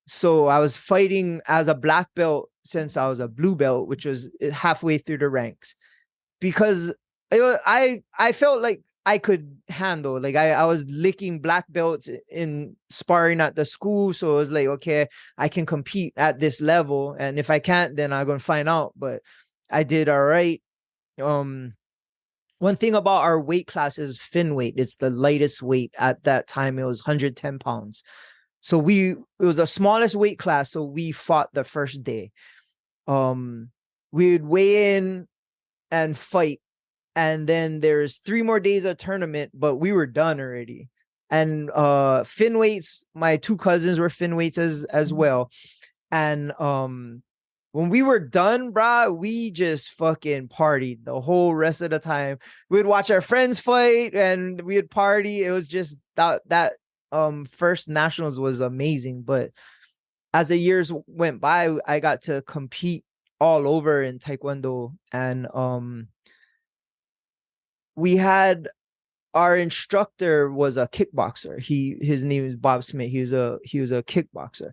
So I was fighting as a black belt since I was a blue belt, which was halfway through the ranks, because I felt like I could handle, like I was licking black belts in sparring at the school. So it was like, okay, I can compete at this level. And if I can't, then I'm gonna find out. But I did all right. One thing about our weight class is fin weight. It's the lightest weight at that time. It was 110 pounds. So it was the smallest weight class. So we fought the first day. We'd weigh in and fight. And then there's 3 more days of tournament, but we were done already. And fin weights, my 2 cousins were fin weights as well. And when we were done, brah, we just fucking partied the whole rest of the time. We'd watch our friends fight and we'd party. It was just that first nationals was amazing. But as the years went by, I got to compete all over in Taekwondo. And we had our instructor was a kickboxer. His name is Bob Smith. He was a kickboxer.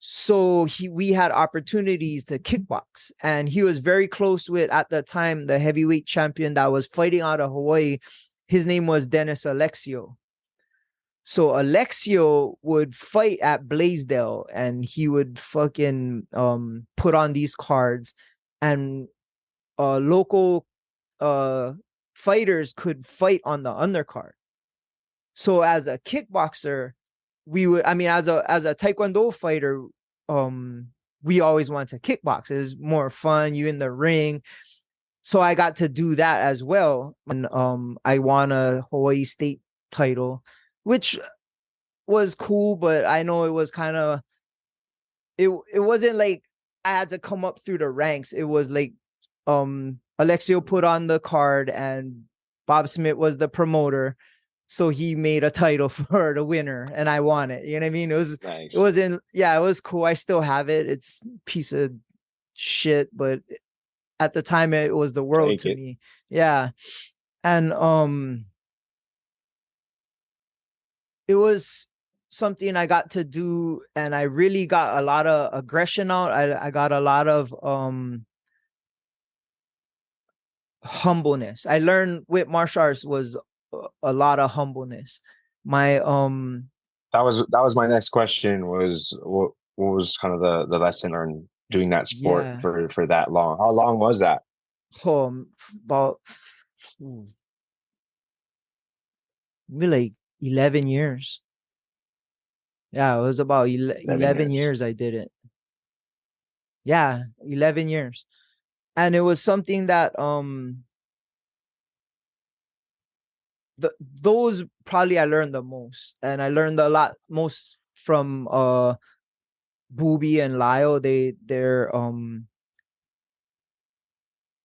So we had opportunities to kickbox, and he was very close with, at the time, the heavyweight champion that was fighting out of Hawaii. His name was Dennis Alexio. So Alexio would fight at Blaisdell, and he would fucking put on these cards, and local fighters could fight on the undercard. So as a kickboxer, as a Taekwondo fighter, we always wanted to kickbox. It's more fun. You in the ring. So I got to do that as well. And I won a Hawaii state title, which was cool, but I know it was kind of, it wasn't like I had to come up through the ranks. It was like Alexio put on the card and Bob Smith was the promoter. So he made a title for the winner and I won it. You know what I mean? It was Nice. It was cool. I still have it. It's a piece of shit, but at the time it was the world to me. Yeah. And it was something I got to do, and I really got a lot of aggression out. I got a lot of humbleness. I learned with martial arts was a lot of humbleness. My That was my next question, was what was kind of the lesson learned doing that sport for that long? How long was that? About maybe like 11 years. Yeah, it was about 11 years I did it. Yeah, 11 years. And it was something that those probably I learned the most, and I learned a lot most from Booby and Lyle. They're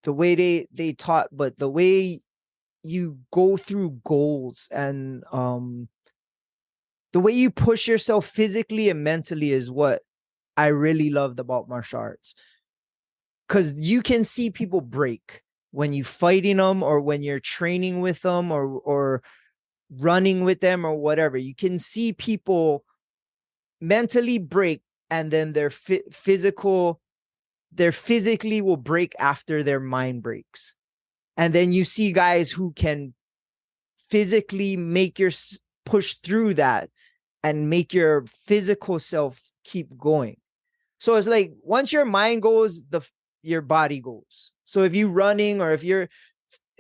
the way they taught, but the way you go through goals and the way you push yourself physically and mentally is what I really loved about martial arts. Because you can see people break when you fighting them, or when you're training with them, or running with them, or whatever. You can see people mentally break, and then their physically will break after their mind breaks. And then you see guys who can physically make your push through that and make your physical self keep going. So it's like once your mind goes, your body goes. So if you're running, or if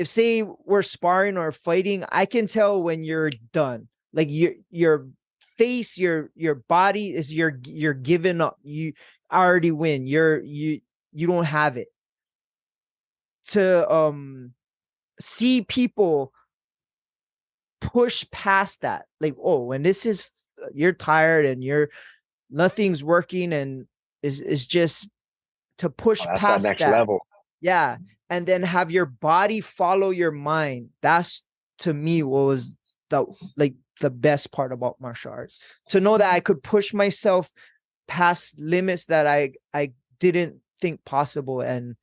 say we're sparring or fighting, I can tell when you're done. Like your face, your body is you're giving up. You already win. You don't have it. To see people push past that. Like, oh, when this is, you're tired and nothing's working, and is just to push That's that past next that. level. Yeah. And then have your body follow your mind. That's, to me, what was the best part about martial arts. To know that I could push myself past limits that I didn't think possible. And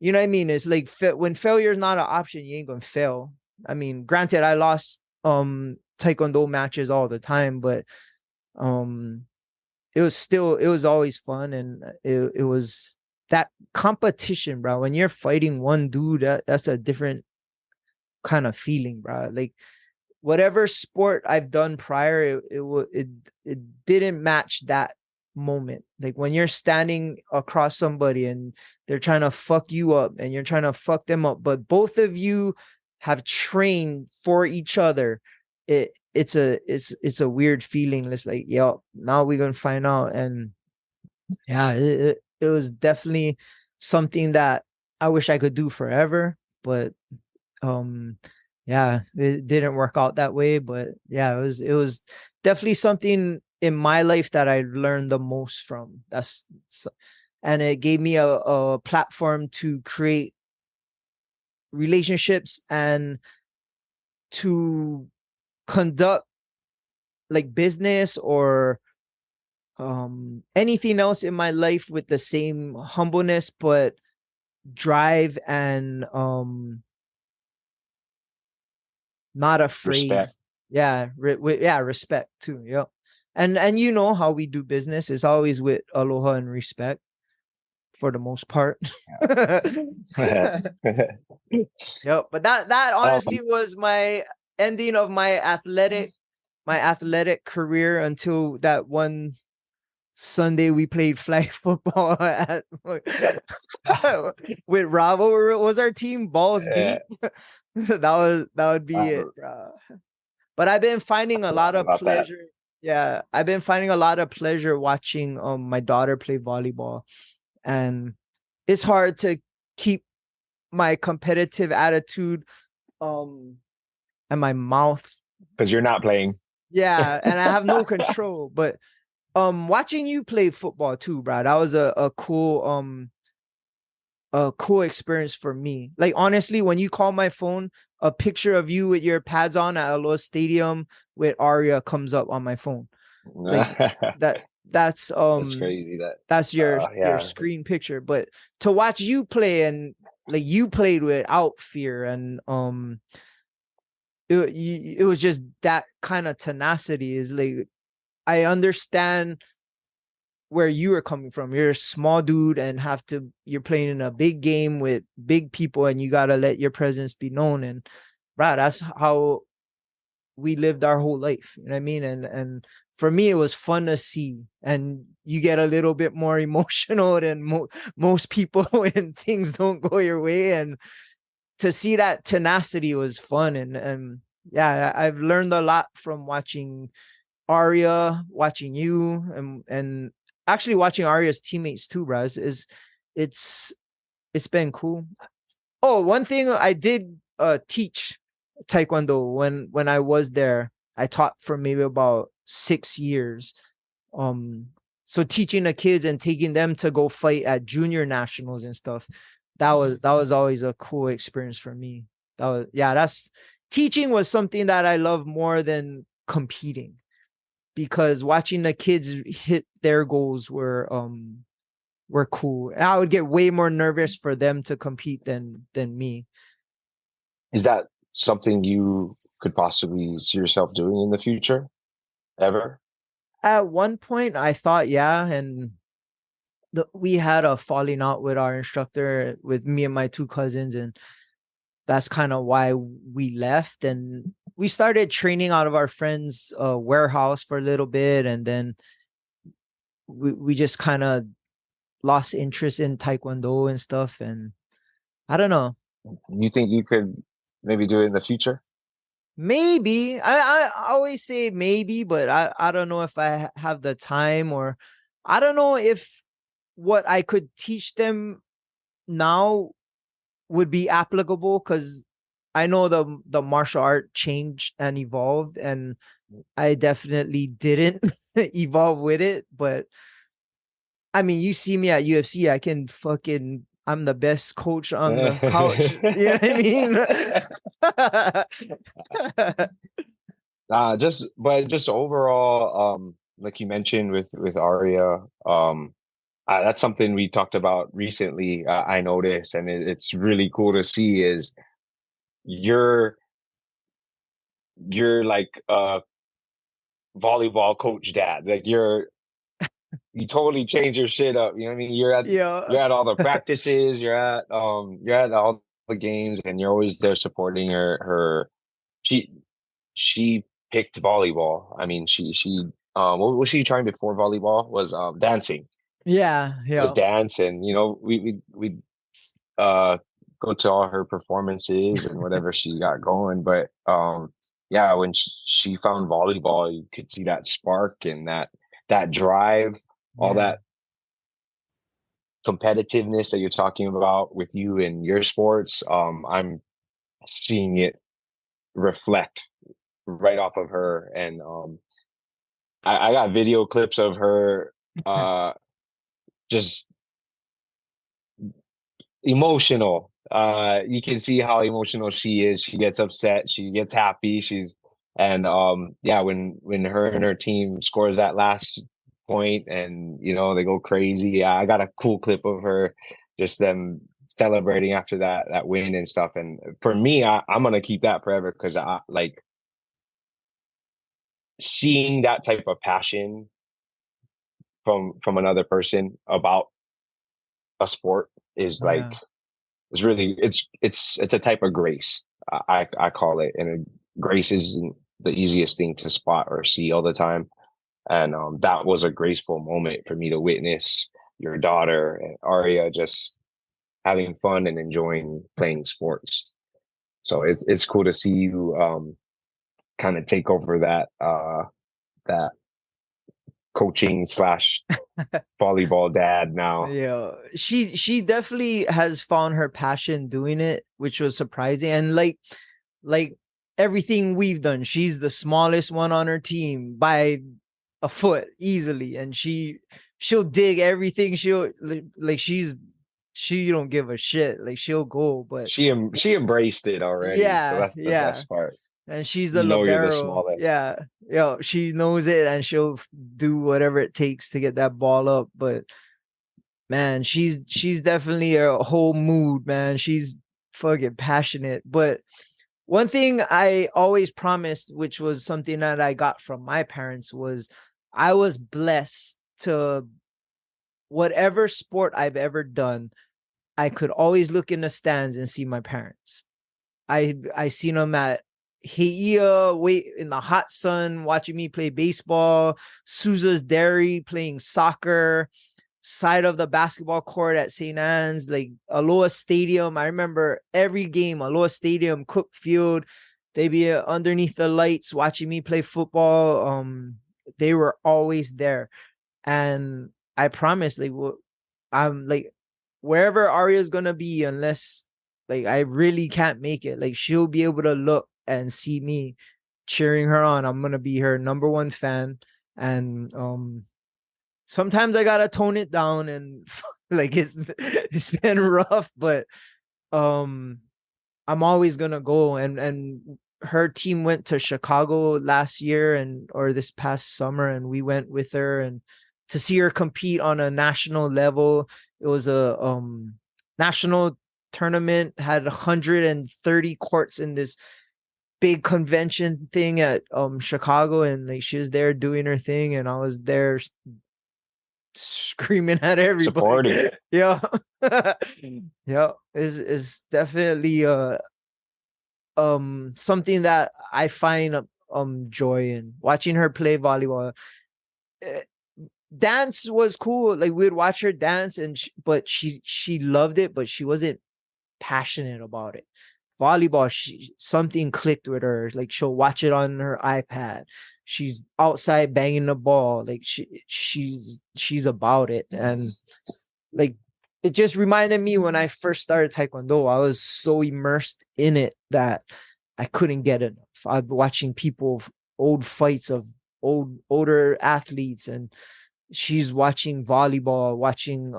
you know what I mean? It's like when failure is not an option, you ain't gonna fail. I mean, granted, I lost taekwondo matches all the time, but it was always fun, and it was that competition, bro. When you're fighting one dude, that's a different kind of feeling, bro. Like whatever sport I've done prior, it didn't match that moment. Like when you're standing across somebody and they're trying to fuck you up and you're trying to fuck them up, but both of you have trained for each other. It's a weird feeling. It's like, yo, now we're gonna find out. And yeah, it was definitely something that I wish I could do forever, but yeah, it didn't work out that way. But yeah, it was definitely something in my life that I learned the most from. And it gave me a platform to create relationships and to conduct like business or anything else in my life with the same humbleness, but drive and not afraid. Respect. Yeah, respect too. Yep. And you know how we do business is always with aloha and respect for the most part. Yep. But that honestly was my ending of my athletic career until that one Sunday we played flag football at with Ravo. Was our team balls deep? That would be it, bro. But I've been finding a lot of pleasure. That. Yeah, I've been finding a lot of pleasure watching my daughter play volleyball, and it's hard to keep my competitive attitude and my mouth because you're not playing. Yeah, and I have no control. But watching you play football too, bro, that was a cool experience for me. Like honestly, when you call my phone, a picture of you with your pads on at Aloha Stadium with Aria comes up on my phone. Like that's crazy. That's your screen picture. But to watch you play, and like you played without fear, and it was just that kind of tenacity. Is like, I understand where you are coming from. You're a small dude and you're playing in a big game with big people, and you got to let your presence be known. And bro, that's how we lived our whole life. You know what I mean? And for me, it was fun to see, and you get a little bit more emotional than most people when things don't go your way. And to see that tenacity was fun. And yeah, I've learned a lot from watching Aria, watching you, and actually watching Aria's teammates too, bro. It's been cool. Oh, one thing I did teach Taekwondo when I was there. I taught for maybe about 6 years. So teaching the kids and taking them to go fight at junior nationals and stuff. That was always a cool experience for me. That's teaching was something that I love more than competing, because watching the kids hit their goals were cool. I would get way more nervous for them to compete than me. Is that something you could possibly see yourself doing in the future? Ever? At one point I thought, yeah, and we had a falling out with our instructor, with me and my two cousins, and that's kind of why we left. And we started training out of our friend's warehouse for a little bit, and then we just kind of lost interest in Taekwondo and stuff. And I don't know. You think you could maybe do it in the future? Maybe. I always say maybe, but I don't know if I have the time, or I don't know if what I could teach them now would be applicable, because I know the martial art changed and evolved, and I definitely didn't evolve with it. But I mean, you see me at UFC, I'm the best coach on the couch. You know what I mean? Just overall, like you mentioned with Aria, that's something we talked about recently. I noticed, and it's really cool to see is you're you're like a volleyball coach dad. Like you totally change your shit up. You know what I mean? Yeah. You're at all the practices, you're at all the games, and you're always there supporting her. She she picked volleyball. I mean, she what was she trying before volleyball? Was dancing. Yeah. Was Yeah. dance, and we uh go to all her performances and whatever she got going. But yeah, when she found volleyball, you could see that spark and that drive, all Yeah. that competitiveness that you're talking about with you and your sports. I'm seeing it reflect right off of her, and I got video clips of her just emotional. You can see how emotional she is. She gets upset, she gets happy, and yeah, when her and her team scores that last point and they go crazy. Yeah, I got a cool clip of her, just them celebrating after that win and stuff. And for me, I'm gonna keep that forever because I like seeing that type of passion from another person about a sport is like Yeah. it's really it's a type of grace. I call it, and grace isn't the easiest thing to spot or see all the time. And that was a graceful moment for me to witness your daughter and Aria just having fun and enjoying playing sports. So it's cool to see you kind of take over that coaching slash volleyball dad now. Yeah, she definitely has found her passion doing it, which was surprising. And like everything we've done, she's the smallest one on her team by a foot easily, and she'll dig everything. She don't give a shit. Like she'll go, but She embraced it already, so yeah, that's the yeah. best part. And she's the You know you're the libero. smallest. Yeah, she knows it, and she'll do whatever it takes to get that ball up. But man, she's definitely a whole mood, man. She's fucking passionate. But one thing I always promised, which was something that I got from my parents, was I was blessed to whatever sport I've ever done, I could always look in the stands and see my parents. I seen them at Heia, wait in the hot sun, watching me play baseball, Sousa's Dairy playing soccer, side of the basketball court at St. Anne's, like Aloha Stadium. I remember every game, Aloha Stadium, Cook Field. They'd be underneath the lights watching me play football. They were always there. And I promise, like, I'm like, wherever Aria's gonna be, unless like I really can't make it, like she'll be able to look and see me cheering her on. I'm gonna be her number one fan. And sometimes I gotta tone it down and like it's been rough, but um I'm always gonna go. And her team went to Chicago last year and or this past summer, and we went with her and to see her compete on a national level. It was a national tournament, had 130 courts in this big convention thing at Chicago, and like she was there doing her thing and I was there screaming at everybody. Supporting. Yeah. Yeah, is definitely something that I find joy in watching her play volleyball. Eh, Dance was cool. Like we'd watch her dance and but she loved it, but she wasn't passionate about it. Volleyball, something clicked with her. Like she'll watch it on her iPad. She's outside banging the ball. Like she's about it. And like it just reminded me when I first started Taekwondo, I was so immersed in it that I couldn't get enough. I'm watching people, old fights of older athletes, and she's watching volleyball, watching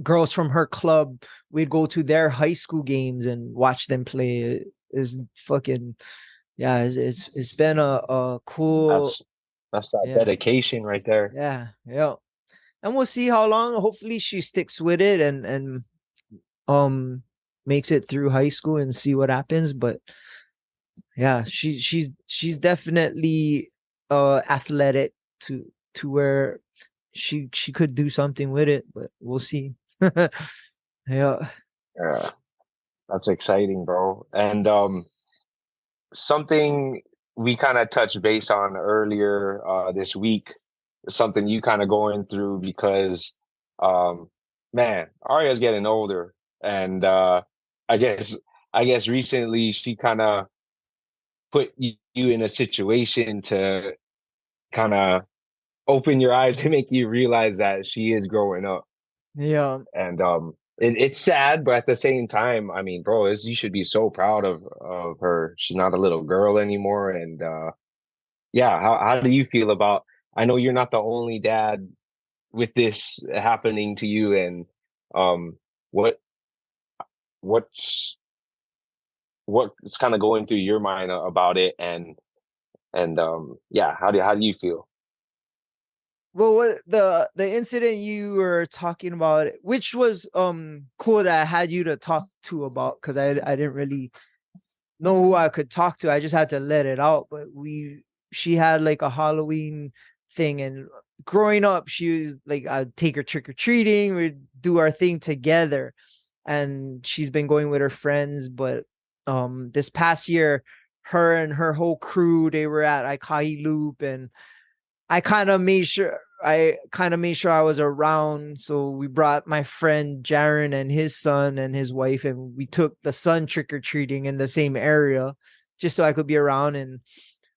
girls from her club. We'd go to their high school games and watch them play. It is fucking, yeah, it's been a cool, That's that yeah, dedication right there. yeah. And we'll see how long. Hopefully she sticks with it and um makes it through high school and see what happens. But yeah, she's definitely athletic to where she could do something with it, but we'll see. Yeah. Yeah, that's exciting, bro. And something we kind of touched base on earlier this week, something you kind of going through because um man, Aria's getting older and I guess I guess recently she kind of put you in a situation to kind of open your eyes and make you realize that she is growing up. Yeah. And it's sad, but at the same time, I mean, bro, you should be so proud of her. She's not a little girl anymore. And yeah, how do you feel about? I know you're not the only dad with this happening to you, and um, what what's what's kind of going through your mind about it, and yeah, how do you feel? Well, what the incident you were talking about, which was cool that I had you to talk to about, because I didn't really know who I could talk to. I just had to let it out. But she had like a Halloween thing, and growing up, she was like, I'd take her trick or treating, we'd do our thing together, and she's been going with her friends. But this past year, her and her whole crew, they were at Aikai Loop, and I kind of made sure I was around. So we brought my friend Jaron and his son and his wife, and we took the son trick or treating in the same area just so I could be around. And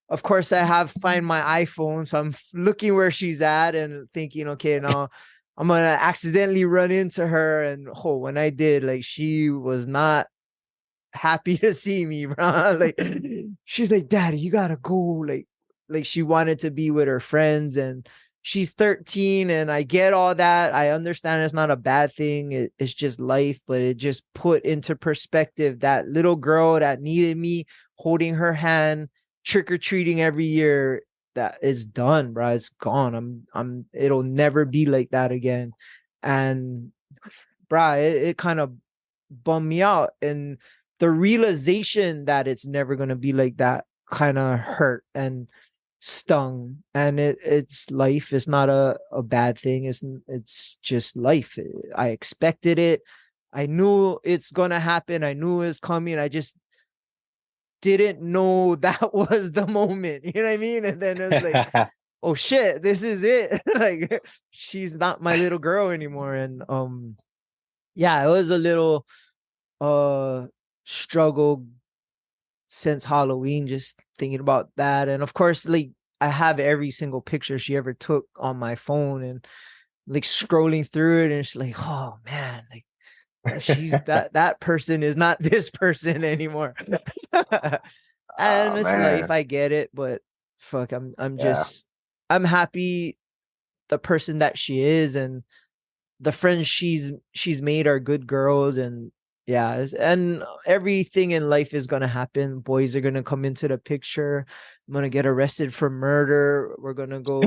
of course, I have find my iPhone, so I'm looking where she's at and thinking, okay, now I'm gonna accidentally run into her. And oh, when I did, like, she was not happy to see me, bro. Like, she's like, Daddy, you gotta go. Like she wanted to be with her friends, and she's 13, and I get all that. I understand it's not a bad thing. It's just life, but it just put into perspective that little girl that needed me holding her hand, trick or treating every year. That is done, bro. It's gone. It'll never be like that again. And bro, it kind of bummed me out. And the realization that it's never going to be like that kind of hurt and stung. And it's life. It's not a bad thing. It's just life. I expected it. I knew it's going to happen. I knew it was coming. I just didn't know that was the moment. You know what I mean? And then it was like, oh shit, this is it. Like, she's not my little girl anymore. And yeah, it was a little uh struggle since Halloween, just thinking about that. And of course, like, I have every single picture she ever took on my phone, and like scrolling through it, and it's like, oh man, like, she's that person is not this person anymore. And Oh it's life, man, I get it, but fuck, yeah. I'm happy the person that she is, and the friends she's made are good girls. And yeah, and everything in life is gonna happen. Boys are gonna come into the picture. I'm gonna get arrested for murder. We're gonna go.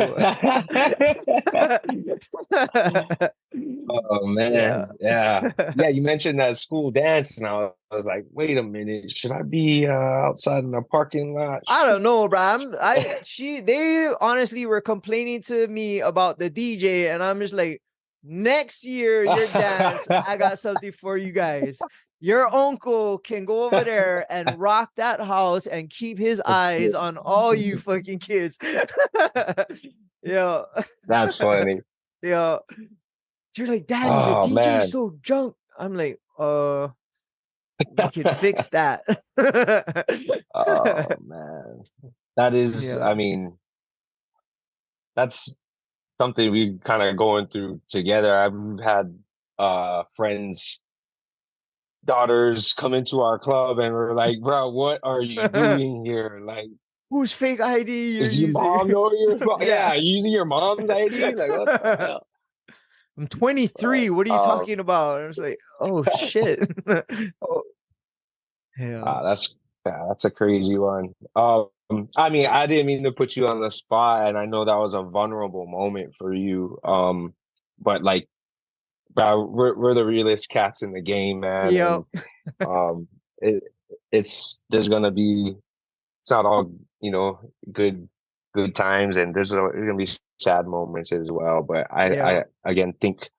Oh Yeah. man, yeah, yeah. You mentioned that school dance, and I was like, wait a minute, should I be outside in the parking lot? I don't Shoot. know, bro. They honestly were complaining to me about the DJ, and I'm just like, next year, your dance, I got something for you guys. Your uncle can go over there and rock that house and keep his eyes on all you fucking kids. Yeah. That's funny. Yeah. You're like, Daddy, the Oh DJ's man. so drunk. I'm like, we could fix that. Oh man. That is, Yeah. I mean, that's something we kind of going through together. I've had friends daughters come into our club and we're like, bro, what are you doing here? Like, Whose fake ID you're does your using? mom know your Yeah. yeah, using your mom's ID? Like, what the hell? I'm 23. What are you Um, talking about? I was like, oh shit. oh, Yeah. that's yeah, that's a crazy one. I mean, I didn't mean to put you on the spot, and I know that was a vulnerable moment for you. But like, bro, we're the realest cats in the game, man, Yep. and um, it it's there's gonna be it's not all good times, and there's gonna be sad moments as well. But Yeah. I again think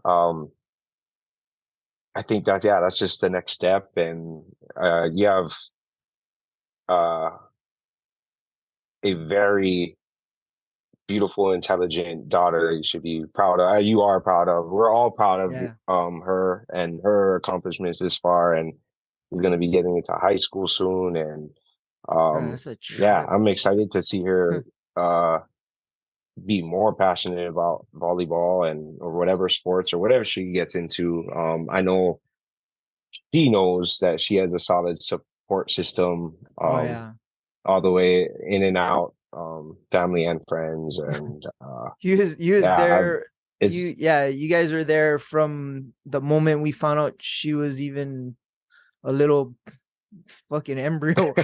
um I think that yeah, that's just the next step, and you have uh a very beautiful, intelligent daughter that you should be proud of. You are proud of. We're all proud of Yeah. her and her accomplishments this far, and she's gonna be getting into high school soon, and Bro, that's a yeah, trip. I'm excited to see her uh be more passionate about volleyball and or whatever sports or whatever she gets into. I know she knows that she has a solid support system, Oh yeah. all the way in and out, family and friends, and You was yeah, there. it's You guys were there from the moment we found out she was even a little fucking embryo.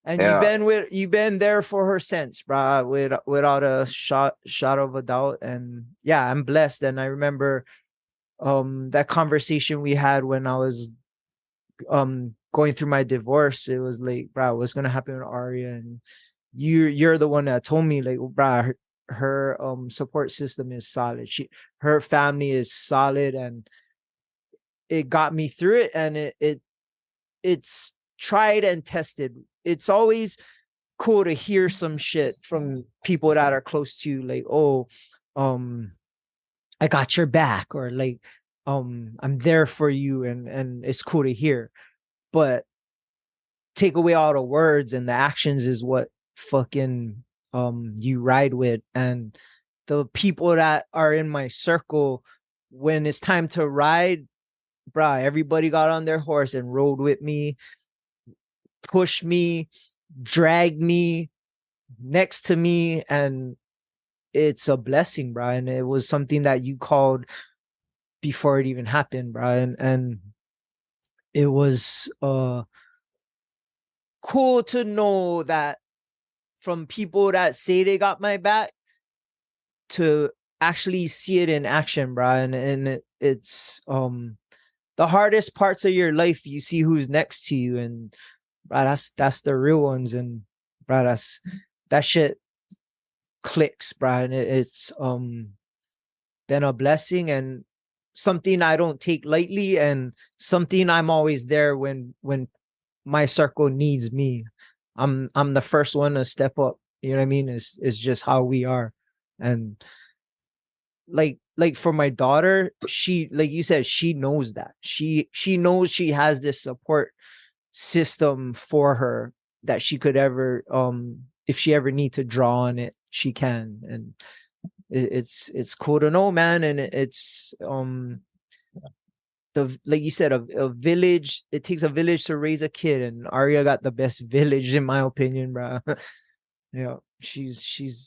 And yeah, you've been there for her since, bro, without a shot of a doubt. And yeah, I'm blessed. And I remember that conversation we had when I was going through my divorce. It was like, bro, what's gonna happen with Aria? And you're the one that told me, like, bro, her support system is solid. Her family is solid, and it got me through it. And it's tried and tested. It's always cool to hear some shit from people that are close to you, like, oh, um, I got your back, or like, I'm there for you, and it's cool to hear. But take away all the words, and the actions is what fucking you ride with. And the people that are in my circle, when it's time to ride, bruh, everybody got on their horse and rode with me, pushed me, dragged me next to me, and it's a blessing, bro. And it was something that you called before it even happened, bro. And it was cool to know that from people that say they got my back to actually see it in action, bro. And it's the hardest parts of your life, you see who's next to you, and bro, that's the real ones. And bro, that shit clicks, bro. And it's been a blessing, and something I don't take lightly, and something I'm always there when my circle needs me. I'm the first one to step up. You know what I mean? It's just how we are. And like for my daughter, she, like you said, she knows that. She knows she has this support system for her, that she could ever if she ever need to draw on it, she can. And it's cool to know, man. And it's the, like you said, a village. It takes a village to raise a kid, and Aria got the best village in my opinion, bro. Yeah, she's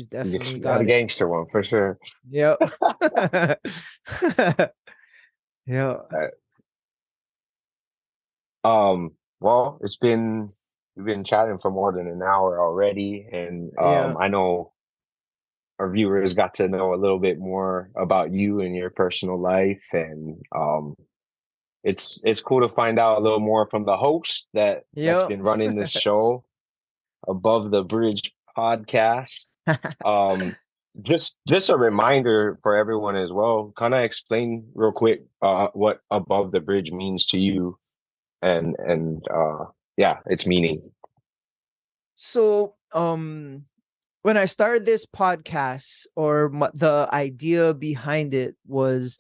definitely got a got it. gangster one for sure. Yep. Yeah. Uh, well, we've been chatting for more than an hour already, and Yeah. I know our viewers got to know a little bit more about you and your personal life, and it's cool to find out a little more from the host that's Yep. been running this show, Above the Bridge podcast. Um, just a reminder for everyone as well. Kind of explain real quick what Above the Bridge means to you, and yeah, its meaning. So, when I started this podcast, or the idea behind it was,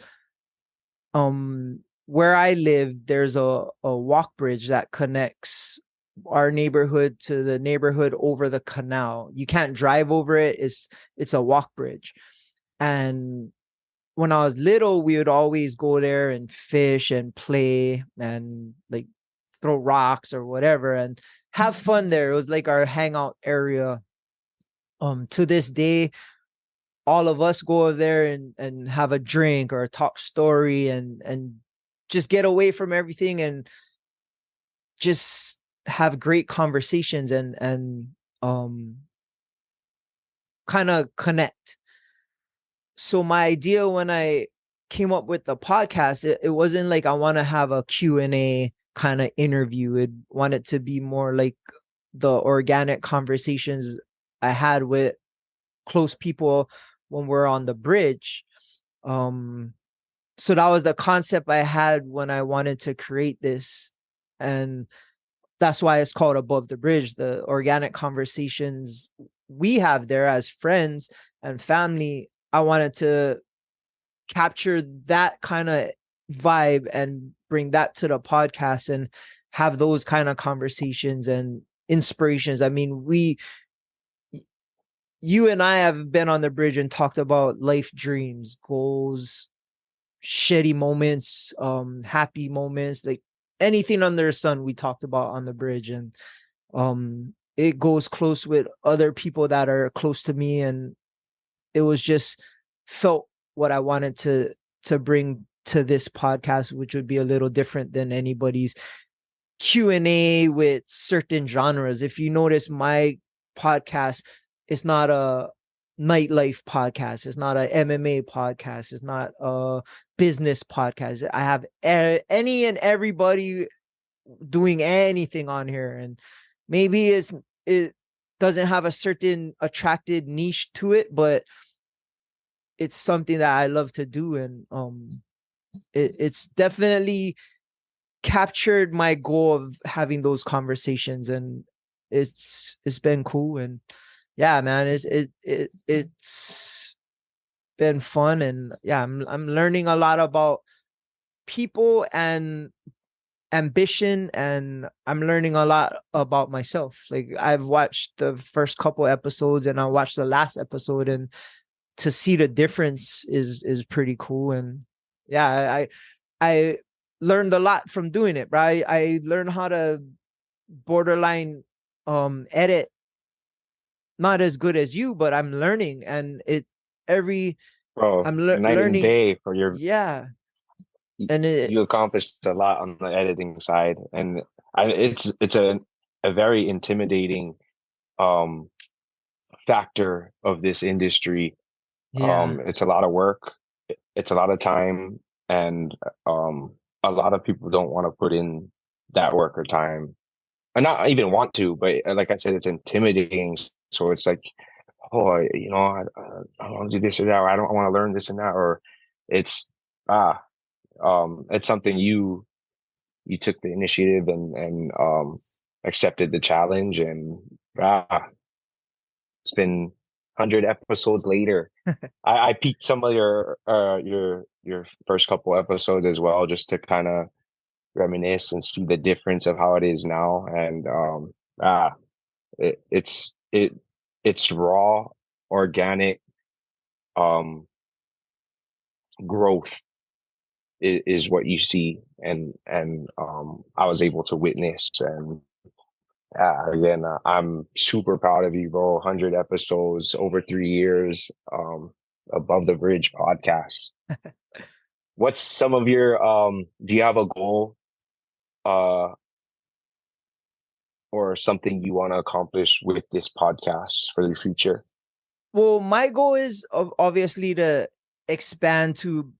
where I live, there's a walk bridge that connects our neighborhood to the neighborhood over the canal. You can't drive over it. It's a walk bridge. And when I was little, we would always go there and fish and play and like throw rocks or whatever and have fun there. It was like our hangout area. To this day, all of us go there and have a drink or talk story and just get away from everything and just have great conversations and um kind of connect. So my idea when I came up with the podcast, it wasn't like I want to have a Q&A kind of interview. It wanted to be more like the organic conversations I had with close people when we're on the bridge. Um, so that was the concept I had when I wanted to create this. And that's why it's called Above the Bridge, the organic conversations we have there as friends and family. I wanted to capture that kind of vibe and bring that to the podcast and have those kind of conversations and inspirations. I mean, you and I have been on the bridge and talked about life dreams, goals, shitty moments, happy moments, like anything under the sun we talked about on the bridge. And it goes close with other people that are close to me. And it was just felt what I wanted to bring to this podcast, which would be a little different than anybody's Q&A with certain genres. If you notice, my podcast is not a nightlife podcast. It's not a MMA podcast. It's not a business podcast. I have any and everybody doing anything on here, and maybe it doesn't have a certain attracted niche to it, but it's something that I love to do, and it's definitely captured my goal of having those conversations, and it's been cool. And yeah, man, it's been fun. And yeah, I'm learning a lot about people and ambition, and I'm learning a lot about myself. Like, I've watched the first couple episodes and I watched the last episode, and to see the difference is pretty cool. And yeah, I learned a lot from doing it, right? I learned how to borderline edit, not as good as you, but I'm learning. And it every Bro, I'm night and learning. day for your Yeah. And you accomplished a lot on the editing side, and it's a very intimidating um factor of this industry. yeah. It's a lot of work, it's a lot of time, and a lot of people don't want to put in that work or time, and not even want to, but like I said, it's intimidating. So it's like, oh, I want to do this or that, or I don't want to learn this and that, or it's ah it's something you took the initiative and accepted the challenge, and it's been 100 episodes later. I peeked some of your first couple episodes as well, just to kind of reminisce and see the difference of how it is now. And ah it, it's it it's raw, organic growth is what you see, and I was able to witness. And again, I'm super proud of you, bro. 100 episodes over 3 years. Above the Bridge podcast. What's some of your do you have a goal uh or something you want to accomplish with this podcast for the future? Well, my goal is obviously to expand to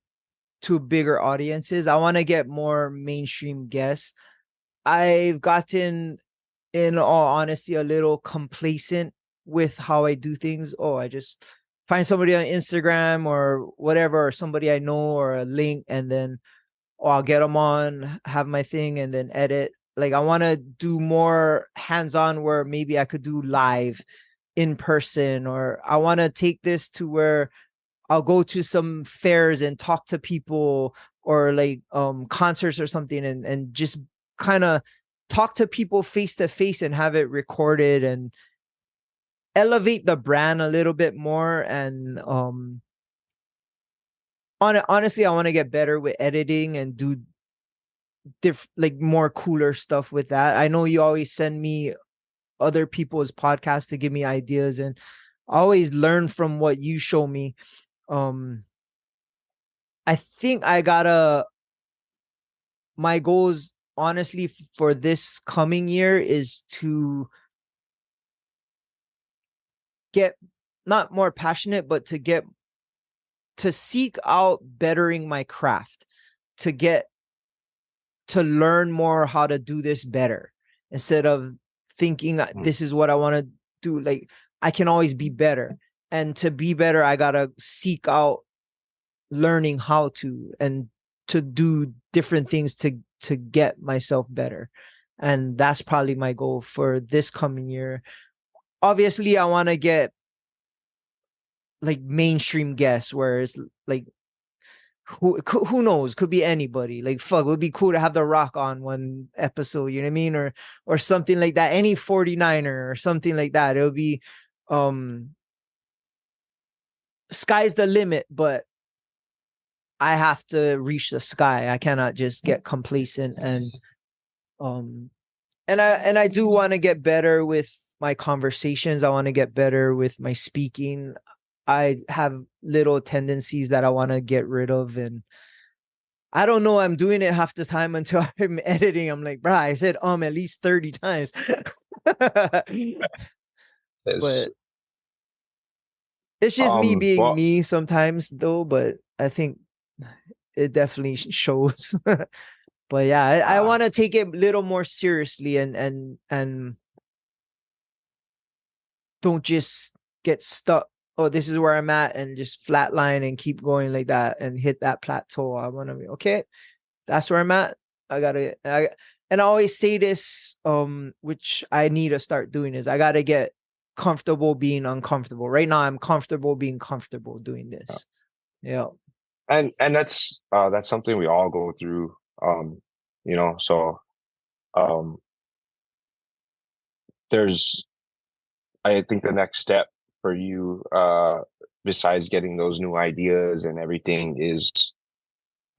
bigger audiences. I want to get more mainstream guests. I've gotten, in all honesty, a little complacent with how I do things. Oh, I just find somebody on Instagram or whatever, or somebody I know, or a link, and then I'll get them on, have my thing, and then edit. Like, I want to do more hands-on, where maybe I could do live in person, or I want to take this to where I'll go to some fairs and talk to people, or like concerts or something, and just kind of talk to people face to face and have it recorded and elevate the brand a little bit more. And honestly, I want to get better with editing and do like more cooler stuff with that. I know you always send me other people's podcasts to give me ideas, and I always learn from what you show me. I think I gotta, my goals honestly for this coming year is to get not more passionate, but to seek out bettering my craft, to get to learn more how to do this better instead of thinking this is what I want to do. Like, I can always be better. And to be better, I gotta seek out learning how to, and to do different things to get myself better. And that's probably my goal for this coming year. Obviously, I want to get like mainstream guests, where it's like who knows, could be anybody. Like, fuck, it would be cool to have The Rock on one episode, you know what I mean, or something like that, any 49er or something like that. It would be sky's the limit, but I have to reach the sky. I cannot just get complacent. Um and I do want to get better with my conversations. I want to get better with my speaking. I have little tendencies that I want to get rid of, and I don't know. I'm doing it half the time until I'm editing. I'm like, bruh, I said at least 30 times. But It's it's just me being well, me sometimes, though. But I think it definitely shows. But yeah, I uh, want to take it a little more seriously, and don't just get stuck. Oh, this is where I'm at, and just flatline and keep going like that and hit that plateau. I want to be okay. That's where I'm at. And I always say this, which I need to start doing is I gotta get comfortable being uncomfortable. Right now, I'm comfortable being comfortable doing this. Yeah. and that's something we all go through. So um, there's I think the next step for you, besides getting those new ideas and everything, is,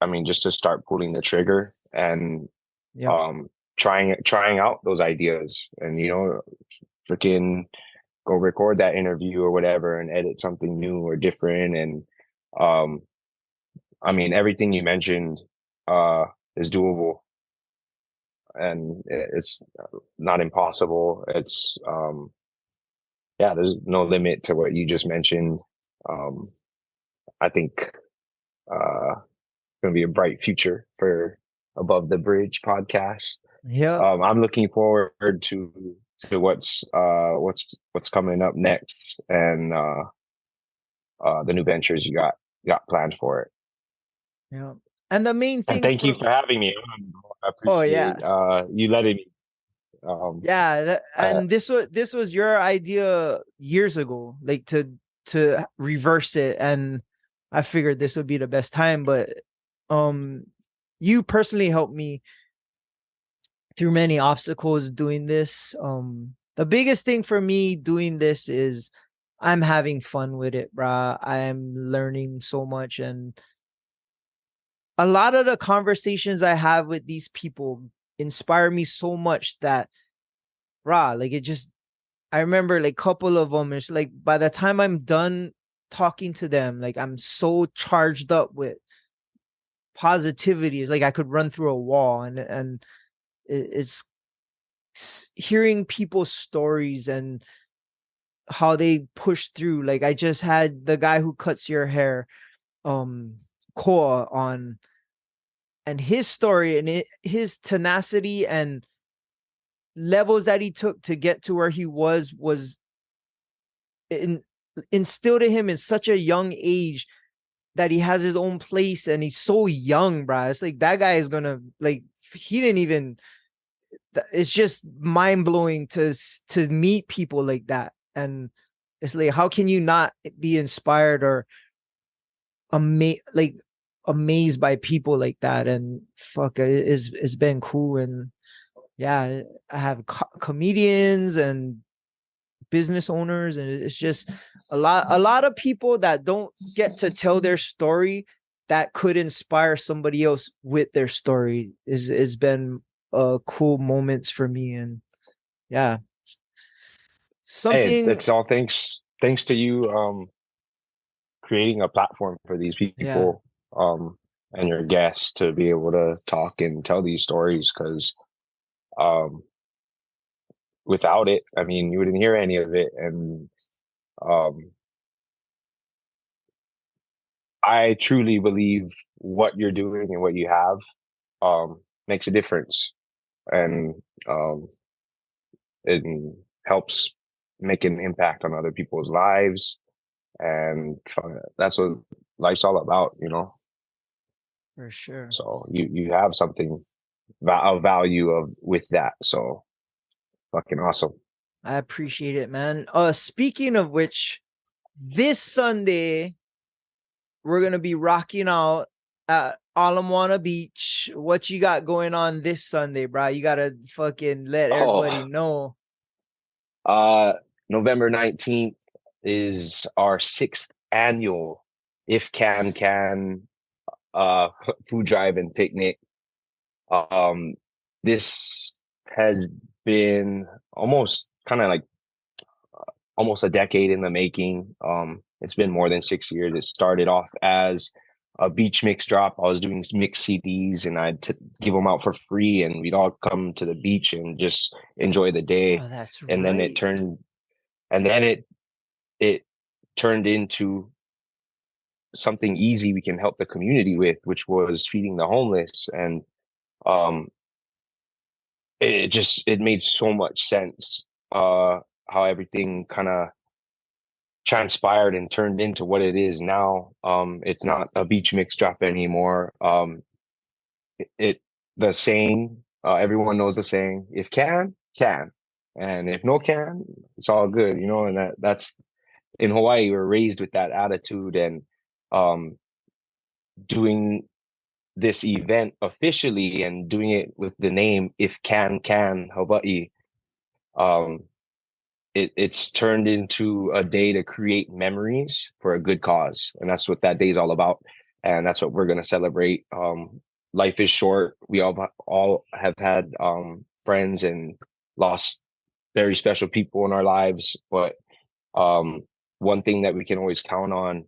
I mean, just to start pulling the trigger and Yeah. um, trying out those ideas, and freaking go record that interview or whatever, and edit something new or different. And um, I mean, everything you mentioned uh, is doable, and it's not impossible. It's yeah, there's no limit to what you just mentioned. Um, I think going to be a bright future for Above the Bridge podcast. Yeah. I'm looking forward to what's coming up next, and the new ventures you got planned for it. Yeah. And the main And thing thank you for, for having me on. I oh yeah. appreciate you letting me. Um, Yeah, uh, and this was your idea years ago, like to reverse it, and I figured this would be the best time. But um, you personally helped me through many obstacles doing this. The biggest thing for me doing this is I'm having fun with it, bruh. I'm learning so much, and a lot of the conversations I have with these people inspire me so much that, like, it just, I remember like a couple of them. It's like by the time I'm done talking to them, like I'm so charged up with positivity. It's like I could run through a wall, and it's hearing people's stories and how they push through. Like, I just had the guy who cuts your hair, Koa, on, and his story and his tenacity and levels that he took to get to where he was in, instilled in him in such a young age that he has his own place, and he's so young, bro. It's like that guy is gonna, like, he didn't even, it's just mind-blowing to meet people like that. And it's like, how can you not be inspired or amazed by people like that? And fuck, it's been cool. And yeah, I have comedians and business owners, and it's just a lot of people that don't get to tell their story that could inspire somebody else with their story is been cool moments for me. And yeah, Hey, something. it's all thanks to you creating a platform for these Yeah, people and your guests to be able to talk and tell these stories because um without it, I mean, you wouldn't hear any of it. And um I truly believe what you're doing and what you have makes a difference, and um it helps make an impact on other people's lives, and that's what life's all about, you know. for sure. So you have something of value of with that. So fucking awesome. I appreciate it, man. Speaking of which, this Sunday we're gonna be rocking out at Alamwana Beach. What you got going on this Sunday, bro? You gotta fucking let everybody Oh, know. uh, November 19th is our sixth annual If Can food drive and picnic. Um, this has been almost kind of like almost a decade in the making. It's been more than 6 years. It started off as a beach mix drop. I was doing mix CDs and give them out for free, and we'd all come to the beach and just enjoy the day. Oh, that's And then right. it turned into something easy we can help the community with, which was feeding the homeless. And um, it made so much sense how everything kind of transpired and turned into what it is now. It's not a beach mix drop anymore. It the saying, everyone knows the saying, if can, and if no can, it's all good, you know. And that's in Hawaii, we're raised with that attitude. And um, doing this event officially and doing it with the name If Can Hawaii, um, it's turned into a day to create memories for a good cause, and that's what that day is all about. And that's what we're going to celebrate. Life is short. We all have had friends and lost very special people in our lives, but um, one thing that we can always count on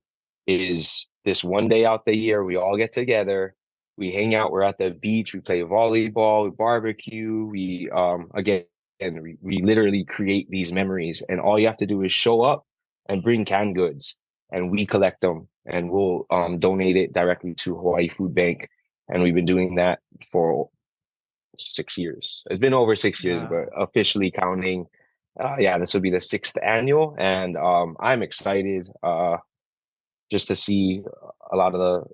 is this one day out the year we all get together, we hang out, we're at the beach, we play volleyball, we barbecue, we again, and we literally create these memories. And all you have to do is show up and bring canned goods, and we collect them and we'll donate it directly to Hawaii Food Bank. And we've been doing that for 6 years. It's been over 6 years, Wow. but officially counting, yeah, this will be the sixth annual, and I'm excited just to see a lot of the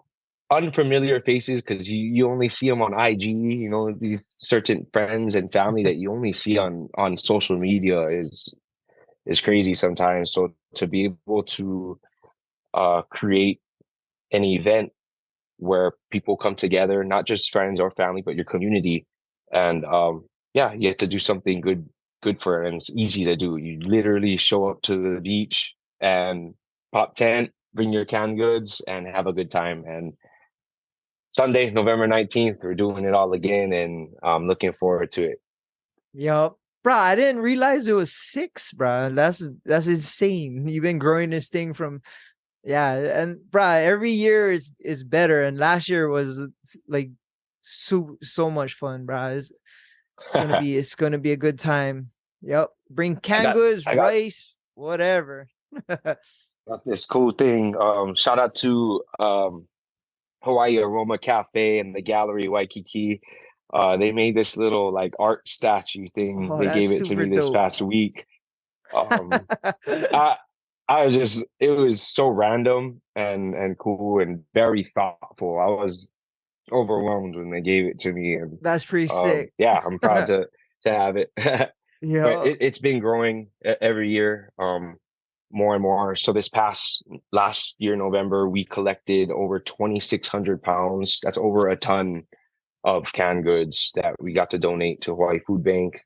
unfamiliar faces, because you only see them on IG. You know, these certain friends and family that you only see on social media is crazy sometimes. So to be able to create an event where people come together, not just friends or family, but your community. And yeah, you have to do something good for it. And it's easy to do. You literally show up to the beach and pop tent, bring your canned goods, and have a good time. And Sunday, November 19th, we're doing it all again, and I'm looking forward to it. Yup. Bro, I didn't realize it was six, bro. That's insane. You've been growing this thing from. Yeah, and bro, every year is better, and last year was like so much fun, bro. It's gonna be a good time. Yep. Bring I canned got goods, I got rice, whatever. got this cool thing. Shout out to Hawaii Aroma Cafe and the Gallery Waikiki. They made this little like art statue thing. Oh, They that's gave it to super me this dope. past week. Um, I I was just, it was so random and cool and very thoughtful. I was overwhelmed when they gave it to me, and That's pretty sick. yeah, I'm proud to have it. But Yeah. it's been growing every year, more and more. So this past last year, November, we collected over 2,600 pounds. That's over a ton of canned goods that we got to donate to Hawaii Food Bank.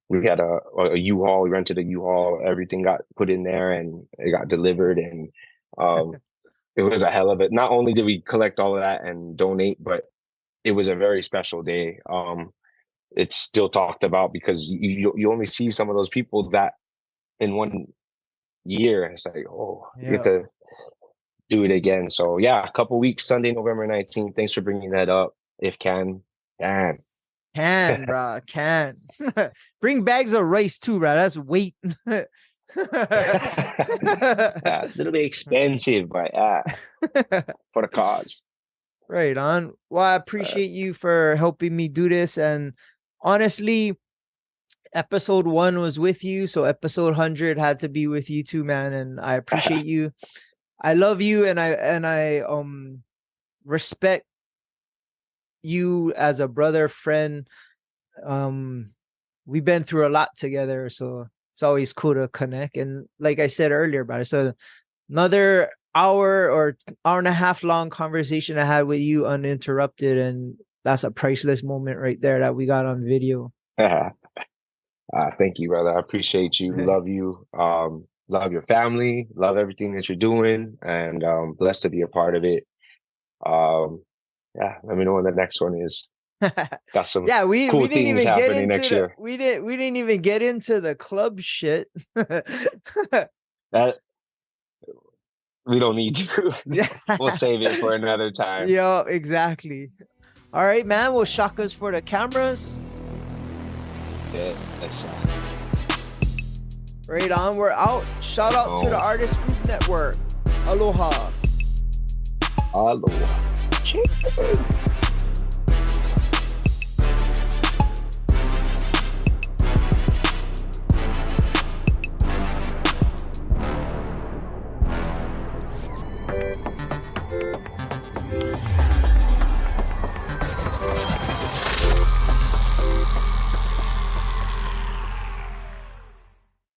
We had a U-Haul. We rented a U-Haul. Everything got put in there and it got delivered. And um, it was a hell of it. Not only did we collect all of that and donate, but it was a very special day. It's still talked about because you only see some of those people that in 1 year. It's like, oh, you get Yeah. to do it again. So yeah, a couple weeks, Sunday, November 19th. Thanks for bringing that up. If can. Can, bro, can. Bring bags of rice too, bro. That's weight. Yeah, a little bit expensive, but for the cause. Right on. Well, I appreciate you for helping me do this. And honestly, episode 1 was with you, so episode 100 had to be with you too, man. And I appreciate you. I love you, and I respect you as a brother, friend. We've been through a lot together, so it's always cool to connect. And like I said earlier about it, so another hour or hour and a half long conversation I had with you uninterrupted, and that's a priceless moment right there that we got on video. Thank you, brother. I appreciate you. Love you. Love your family. Love everything that you're doing, and blessed to be a part of it. Yeah, let me know when the next one is. Got some we cool didn't things even get happening into next year. we didn't even get into the club shit. That we don't need to. We'll save it for another time. Yeah, exactly. All right, man. Well, shakas for the cameras. Yeah, that's right on. We're out. Shout out to the Artist Group Network. Aloha. Aloha. Chicken.